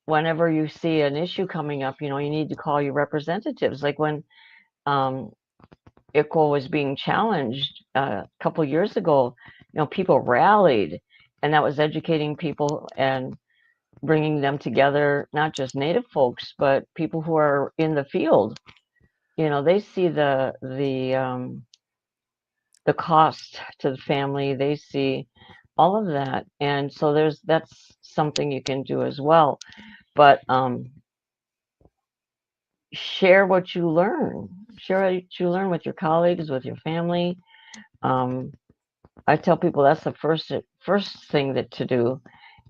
Whenever you see an issue coming up, you need to call your representatives. Like when um, ICWA was being challenged a couple years ago, people rallied, and that was educating people and bringing them together, not just Native folks, but people who are in the field. They see the cost to the family. They see all of that, and so that's something you can do as well. But share what you learn. Share what you learn with your colleagues, with your family. Um, I tell people that's the first thing that to do,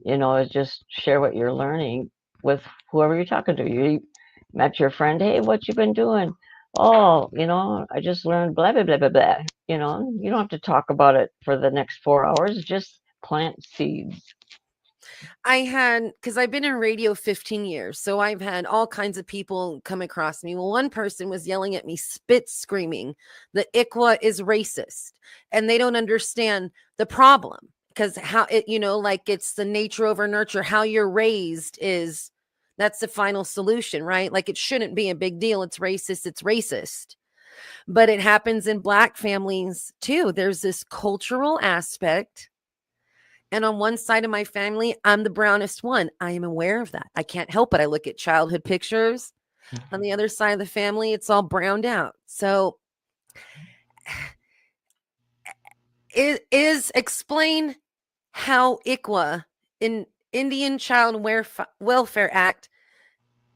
is just share what you're learning with whoever you're talking to. You met your friend, hey, what you been doing? Oh, I just learned blah blah blah blah blah. You don't have to talk about it for the next 4 hours. Just plant seeds. Because I've been in radio 15 years, so I've had all kinds of people come across me. Well, one person was yelling at me, spit screaming, that ICWA is racist, and they don't understand the problem because how it, like it's the nature over nurture. How you're raised that's the final solution, right? Like it shouldn't be a big deal. It's racist. It's racist. But it happens in Black families too. There's this cultural aspect. And on one side of my family, I'm the brownest one. I am aware of that. I can't help it. I look at childhood pictures. On the other side of the family, it's all browned out. So is explain how ICWA in Indian Child Welfare Act,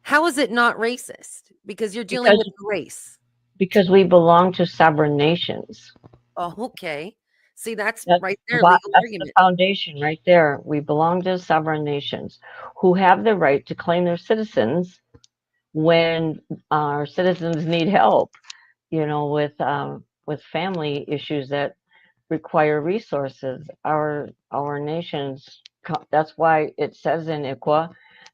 how is it not racist? Because you're dealing because with race. because we belong to sovereign nations. Oh, okay. See, that's That's right there, legal that's the argument. foundation right there. We belong to sovereign nations who have the right to claim their citizens when our citizens need help, with family issues that require resources. Our nations. That's why it says in ICWA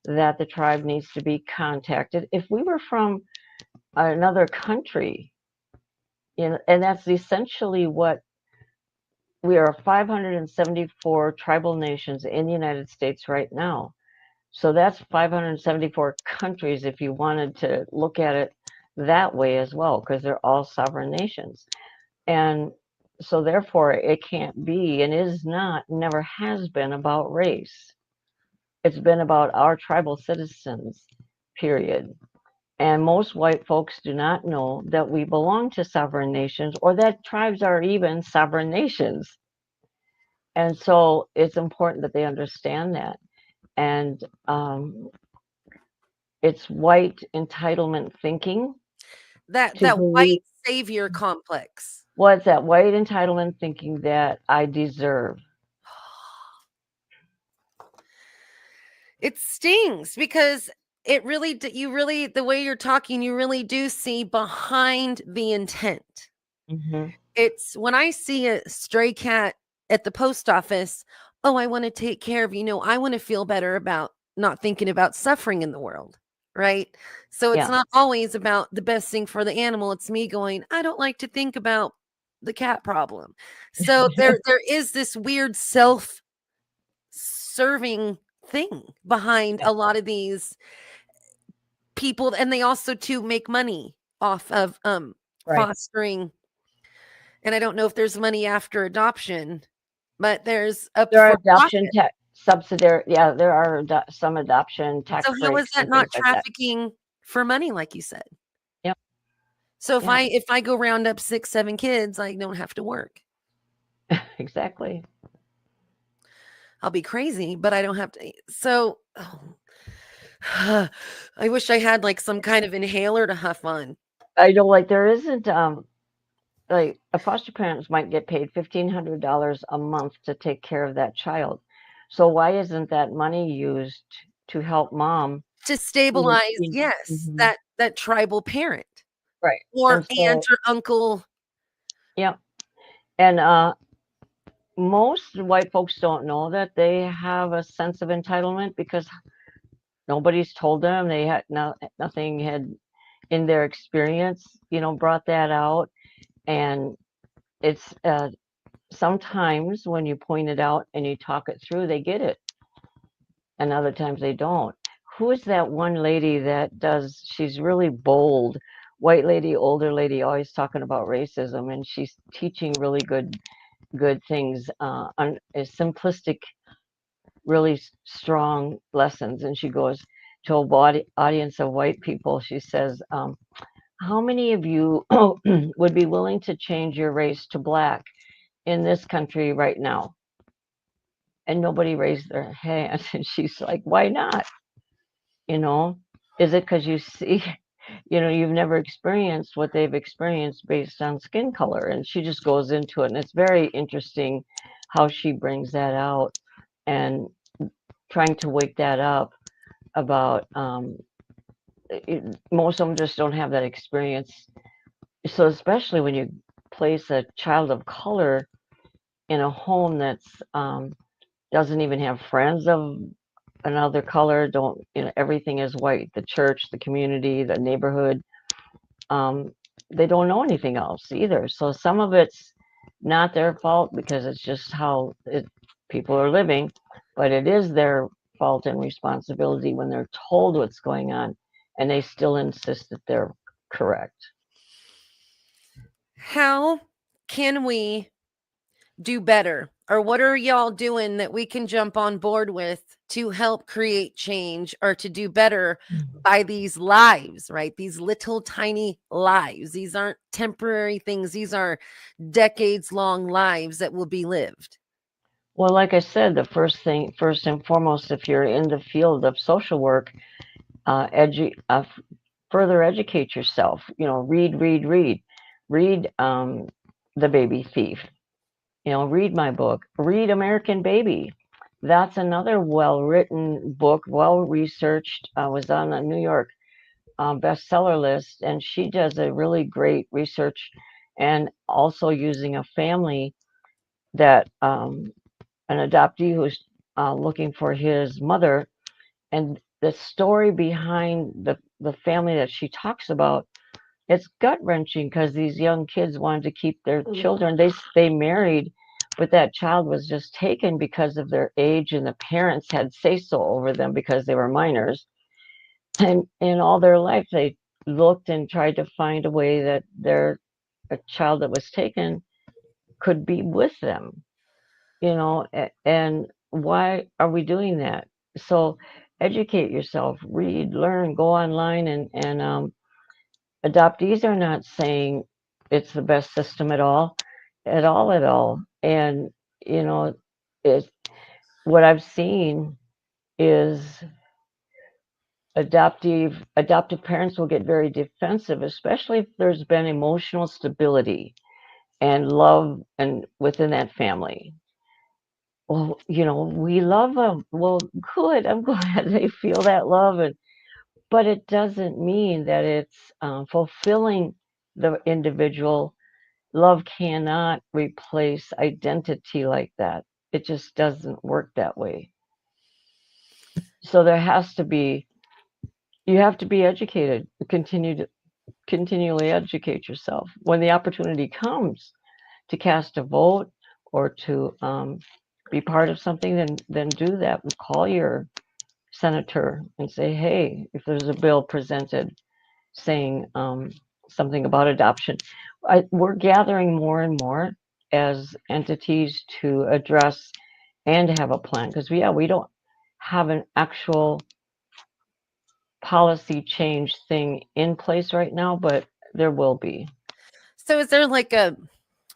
that the tribe needs to be contacted. If we were from another country, and that's essentially what we are. 574 tribal nations in the United States right now. So that's 574 countries if you wanted to look at it that way as well, because they're all sovereign nations. And so therefore it can't be and is not, never has been about race. It's been about our tribal citizens, period. And most white folks do not know that we belong to sovereign nations or that tribes are even sovereign nations. And so it's important that they understand that. And it's white entitlement thinking That to that white believe, savior complex. what's that white entitlement thinking that I deserve. It stings because it really you really the way you're talking, you really do see behind the intent. Hmm. It's when I see a stray cat at the post office, oh, I want to take care of, I want to feel better about not thinking about suffering in the world, right? So it's Yeah, not always about the best thing for the animal. It's me going, I don't like to think about the cat problem. So there is this weird self-serving thing behind a lot of these people, and they also too make money off of right. fostering. And I don't know if there's money after adoption, but there's up There are for adoption profit. subsidiary. Yeah, there are some adoption So tax how is breaks that and not things like that. trafficking for money, like you said? Yep. So if Yeah. I go round up 6, 7 kids, I don't have to work. Exactly. I'll be crazy, but I don't have to. So I wish I had like some kind of inhaler to huff on. I know, like there isn't like a foster parents might get paid $1,500 a month to take care of that child. So why isn't that money used to help mom To feed, stabilize, yes, mhm, that tribal parent right? or And aunt so, or uncle. yeah, and most white folks don't know that they have a sense of entitlement because nobody's told them. They had nothing had in their experience, brought that out. And it's sometimes when you point it out and you talk it through, they get it, and other times they don't. Who is that one lady that does? She's really bold, white lady, older lady, always talking about racism, and she's teaching really good things on a simplistic, really strong lessons. And she goes to a audience of white people. She says, how many of you would be willing to change your race to black in this country right now? And nobody raised their hand. And she's like, why not? You know, is it because you see, you've never experienced what they've experienced based on skin color? And she just goes into it. And it's very interesting how she brings that out and trying to wake that up about most of them just don't have that experience. So especially when you place a child of color in a home that's doesn't even have friends of another color, don't, everything is white, the church, the community, the neighborhood, um, they don't know anything else either. So some of it's not their fault because it's just how people are living, but it is their fault and responsibility when they're told what's going on and they still insist that they're correct. How can we do better? Or what are y'all doing that we can jump on board with to help create change or to do better by these lives, right? These little tiny lives. These aren't temporary things. These are decades long lives that will be lived. Well, like I said, the first and foremost, if you're in the field of social work, further educate yourself. Read, read, read, read. The Baby Thief. read my book, read American Baby. That's another well-written book, well-researched. Was on the New York bestseller list, and she does a really great research, and also using a family that an adoptee who's looking for his mother, and the story behind the family that she talks about. It's gut wrenching because these young kids wanted to keep their children. They married, but that child was just taken because of their age, and the parents had say so over them because they were minors. And in all their life, they looked and tried to find a way that their a child that was taken could be with them. And why are we doing that? So educate yourself, read, learn, go online, and adoptees are not saying it's the best system at all, at all, at all. And you know, it what I've seen is adoptive parents will get very defensive, especially if there's been emotional stability and love and within that family. Well, we love them. Well, good. I'm glad they feel that love, but it doesn't mean that it's fulfilling the individual. Love cannot replace identity like that. It just doesn't work that way. So there has to be, you have to be educated, continually educate yourself. When the opportunity comes to cast a vote or to be part of something, then do that. Call your senator and say, hey, if there's a bill presented saying something about adoption. We're gathering more and more as entities to address and have a plan, because we don't have an actual policy change thing in place right now, but there will be. So is there like a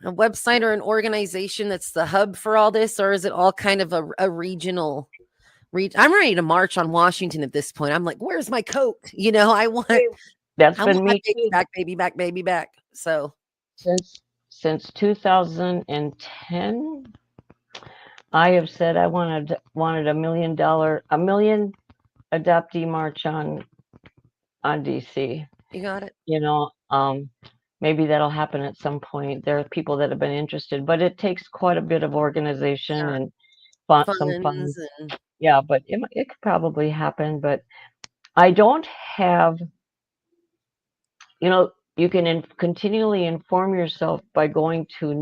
website or an organization that's the hub for all this, or is it all kind of a regional I'm ready to march on Washington at this point. I'm like, where's my Coke? I want That's I been want my me baby too. back, baby back, baby back. So Since 2010, I have said I wanted a million adoptee march on DC. you got it. You know, maybe that'll happen at some point. There are people that have been interested, but it takes quite a bit of organization Yeah. and some Funds funds. and Yeah, but it could probably happen. But I don't have, you can continually inform yourself by going to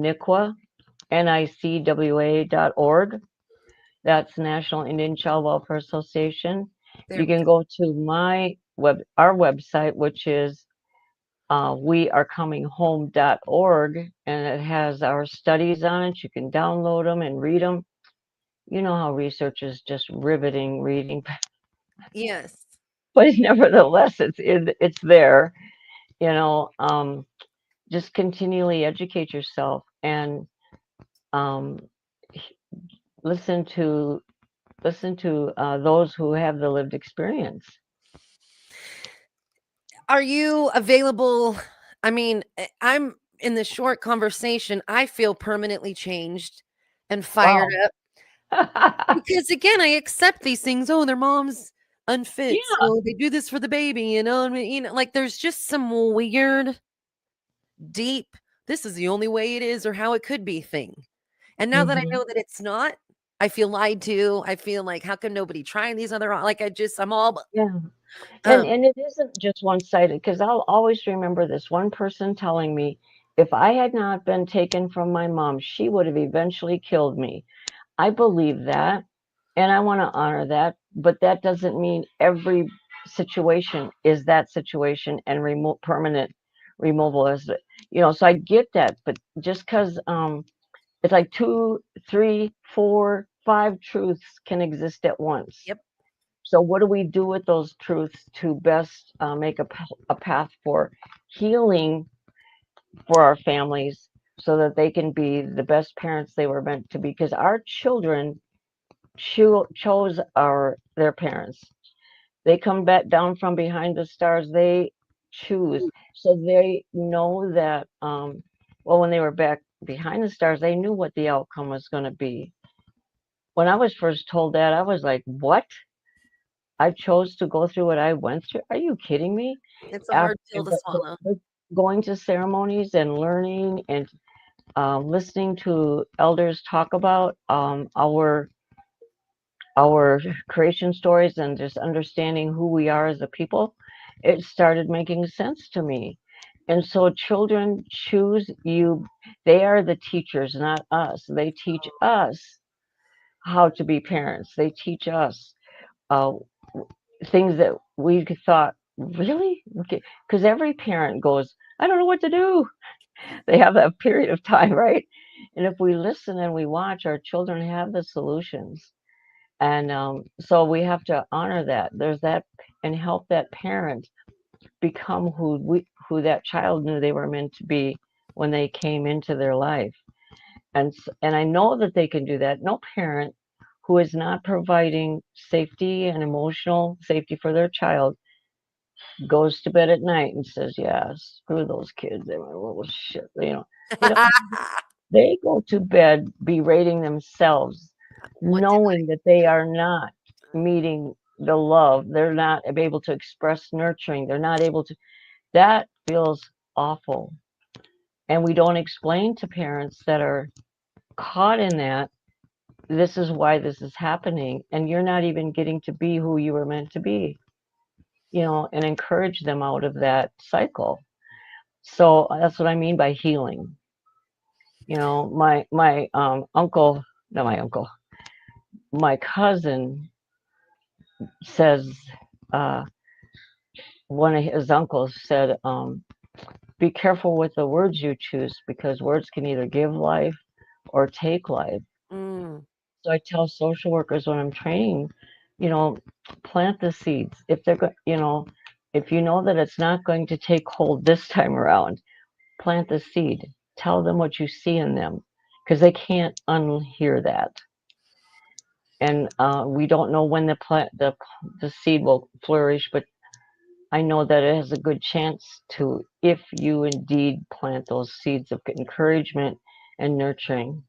NICWA.org. That's National Indian Child Welfare Association. there You we can go. go to our website, which is wearecoming.home.org, and it has our studies on it. You can download them and read them. You know how research is just riveting reading, Yes. but nevertheless, it's there. Just continually educate yourself and um, listen to those who have the lived experience. Are you available? I mean, I'm in this short conversation, I feel permanently changed and fired Wow. up because again, I accept these things. Oh, their mom's unfit. Yeah. So they do this for the baby, I mean, like there's just some weird, deep, this is the only way it is or how it could be thing. And now that I Hmm. know that it's not, I feel lied to. I feel like, how come nobody trying these other, like I'm all, Yeah. And um, and it isn't just one-sided, because I'll always remember this one person telling me, if I had not been taken from my mom, she would have eventually killed me. I believe that, and I want to honor that, but that doesn't mean every situation is that situation and permanent removal is so I get that, but just because it's like two, three, four, five truths can exist at once. yep. So what do we do with those truths to best make a path for healing for our families, so that they can be the best parents they were meant to be? Because our children chose their parents. They come back down from behind the stars. They choose, so they know that. Well, when they were back behind the stars, they knew what the outcome was going to be. When I was first told that, I was like, what? I chose to go through what I went through? Are you kidding me? It's a After hard pill to swallow. going to ceremonies and learning and listening to elders talk about our creation stories and just understanding who we are as a people, it started making sense to me. And so children choose you. They are the teachers, not us. They teach us how to be parents. They teach us uh, things that we thought, really? Okay. Because every parent goes, I don't know what to do. They have that period of time, right? And if we listen and we watch, our children have the solutions. And so we have to honor that. There's that, and help that parent become who that child knew they were meant to be when they came into their life. And I know that they can do that. No parent who is not providing safety and emotional safety for their child goes to bed at night and says, "Yeah, screw those kids. They're little shit." They don't. They go to bed berating themselves, What did knowing that they are not meeting the love. They're not able to express nurturing. They're not able to. That feels awful. And we don't explain to parents that are caught in that, this is why this is happening. And you're not even getting to be who you were meant to be, and encourage them out of that cycle. So that's what I mean by healing. My uncle, not my uncle, my cousin says, uh, one of his uncles said, be careful with the words you choose because words can either give life or take life. Mm. So I tell social workers when I'm training, you know, plant the seeds. If they're going, if you know that it's not going to take hold this time around, plant the seed. Tell them what you see in them because they can't unhear that. And we don't know when the seed will flourish, but I know that it has a good chance to if you indeed plant those seeds of encouragement and nurturing.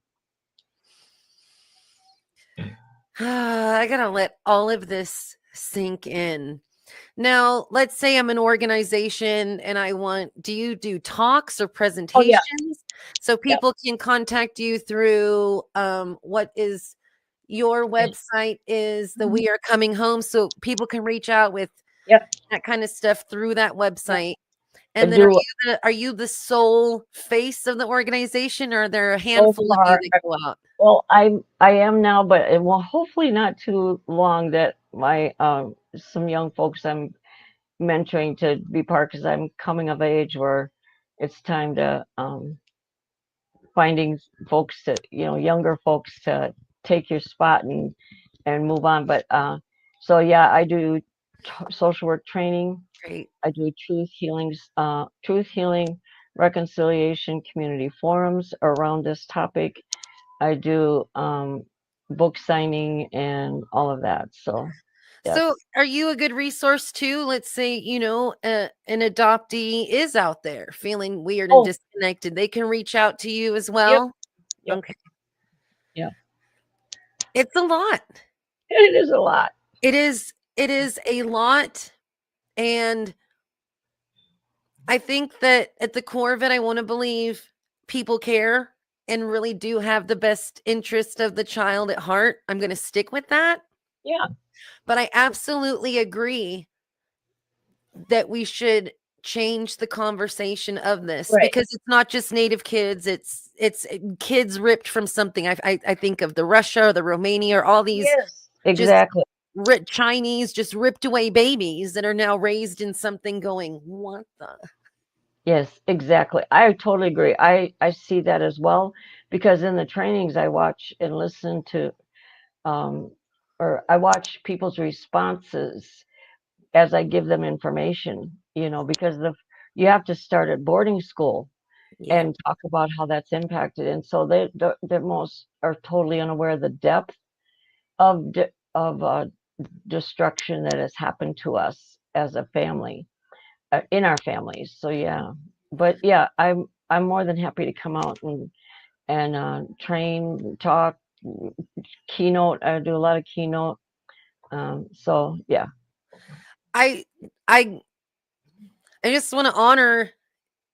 I gotta let all of this sink in. Now, let's say I'm an organization and do you do talks or Oh yeah, presentations so yep, people can contact you through what is your website is the mhm, We Are Coming Home so people can reach out with yep, that kind of stuff through that yep. website. I And then do are you the sole face of the organization or are there a so handful of you far. that go out? Well, I am now, but it will hopefully not too long that my some young folks I'm mentoring to be part because I'm coming of age where it's time to finding folks to younger folks to take your spot and move on. But so yeah, I do social work training. Great. I do truth healing, reconciliation, community forums around this topic. I do book signing and all of that. So yes, So, are you a good resource too? Let's say, an adoptee is out there feeling weird and oh disconnected. They can reach out to you as yep, well. yep, Okay. yeah. It's a lot. It is a lot. It is a lot. And I think that at the core of it, I want to believe people care and really do have the best interest of the child at heart. I'm going to stick with that. Yeah, But I absolutely agree that we should change the conversation of this right. because it's not just native kids, it's kids ripped from something. I think of the Russia or the Romania or all these Yes, just exactly. Chinese just ripped away babies that are now raised in something going, what the? Yes, exactly. I totally agree. I see that as well because in the trainings I watch and listen to um or I watch people's responses as I give them information, because you have to start at boarding school Yeah. and talk about how that's impacted. And so the most are totally unaware of the depth of destruction that has happened to us as a family, in our families. So yeah, but yeah, I'm more than happy to come out and and train, talk, keynote. I do a lot of keynote. So yeah. I I I just want to honor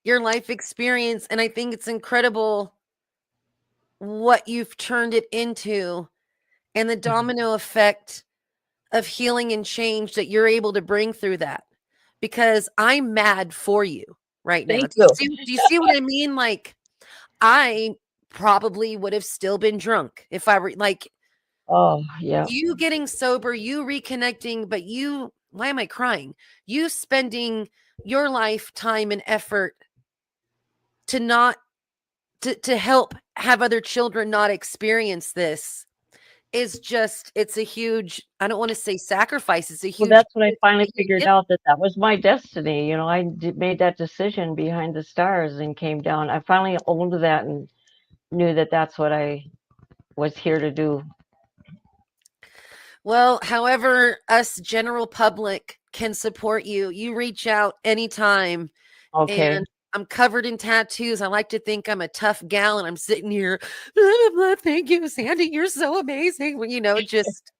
your life experience, and I think it's incredible what you've turned it into and the domino effect of healing and change that you're able to bring through that. Because I'm mad for you right now. Thank you. Do you see what I mean? Like, I probably would have still been drunk if I were like, Oh yeah. you getting sober, you reconnecting, but you, why am I crying? You spending your life, time, and effort to not to help have other children not experience this is just, it's a huge, I don't want to say sacrifice, it's a Well, huge that's when I gift finally that you figured give. out that that was my destiny. You know, made that decision behind the stars and came down. I finally owned that and knew that that's what I was here to do. Well, however, us general public can support you. You reach out anytime. Okay. And I'm covered in tattoos. I like to think I'm a tough gal, and I'm sitting here, blah, blah, blah, thank you, Sandy. You're so amazing. Well, just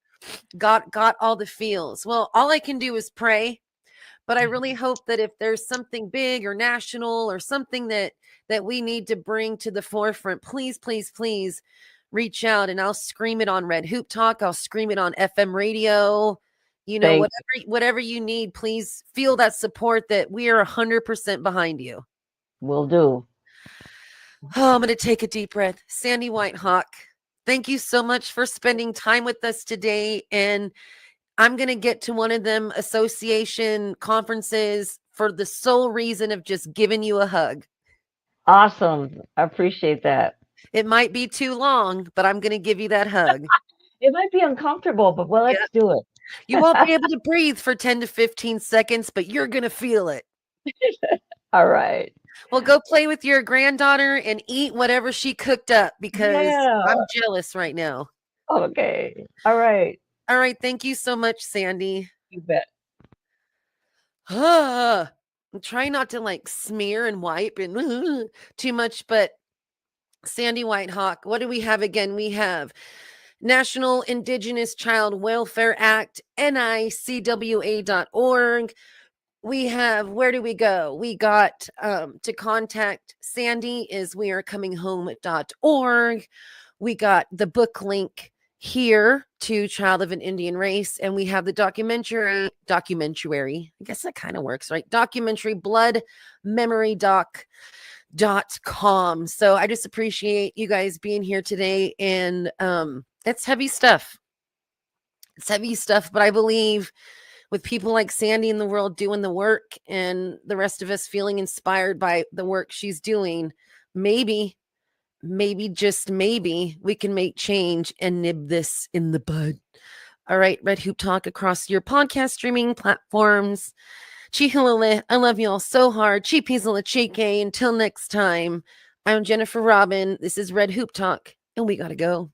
got all the feels. Well, all I can do is pray. But I really hope that if there's something big or national or something that we need to bring to the forefront, please, please, please reach out, and I'll scream it on Red Hoop Talk. I'll scream it on FM radio. Thank Whatever you need, please feel that support, that we are 100% behind you. will do. Oh, I'm going to take a deep breath. Sandy Whitehawk, thank you so much for spending time with us today. And I'm going to get to one of them association conferences for the sole reason of just giving you a hug. Awesome. I appreciate that. It might be too long, but I'm going to give you that hug. It might be uncomfortable, but well, Yeah. let's do it. You won't be able to breathe for 10 to 15 seconds, but you're going to feel it. All right. Well, go play with your granddaughter and eat whatever she cooked up, because Yeah. I'm jealous right now. Okay. All right. All right. Thank you so much, Sandy. You bet. I'm trying not to like smear and wipe and too much, but Sandy Whitehawk, what do we have again? We have National Indigenous Child Welfare Act, nicwa.org. We have, where do we go? We got to contact Sandy is wearecoming.home.org. We got the book link here to Child of an Indian Race, and we have the documentary, I guess that kind of works, right? Documentary bloodmemorydoc.com. So I just appreciate you guys being here today, and it's heavy stuff. It's heavy stuff, but I believe with people like Sandy in the world doing the work and the rest of us feeling inspired by the work she's doing, maybe, just maybe, we can make change and nib this in the bud. All right, Red Hoop Talk across your podcast streaming platforms. Chihilale, I love you all so hard. Chipizala Chike. Until next time, I'm Jennifer Robin. This is Red Hoop Talk, and we gotta go.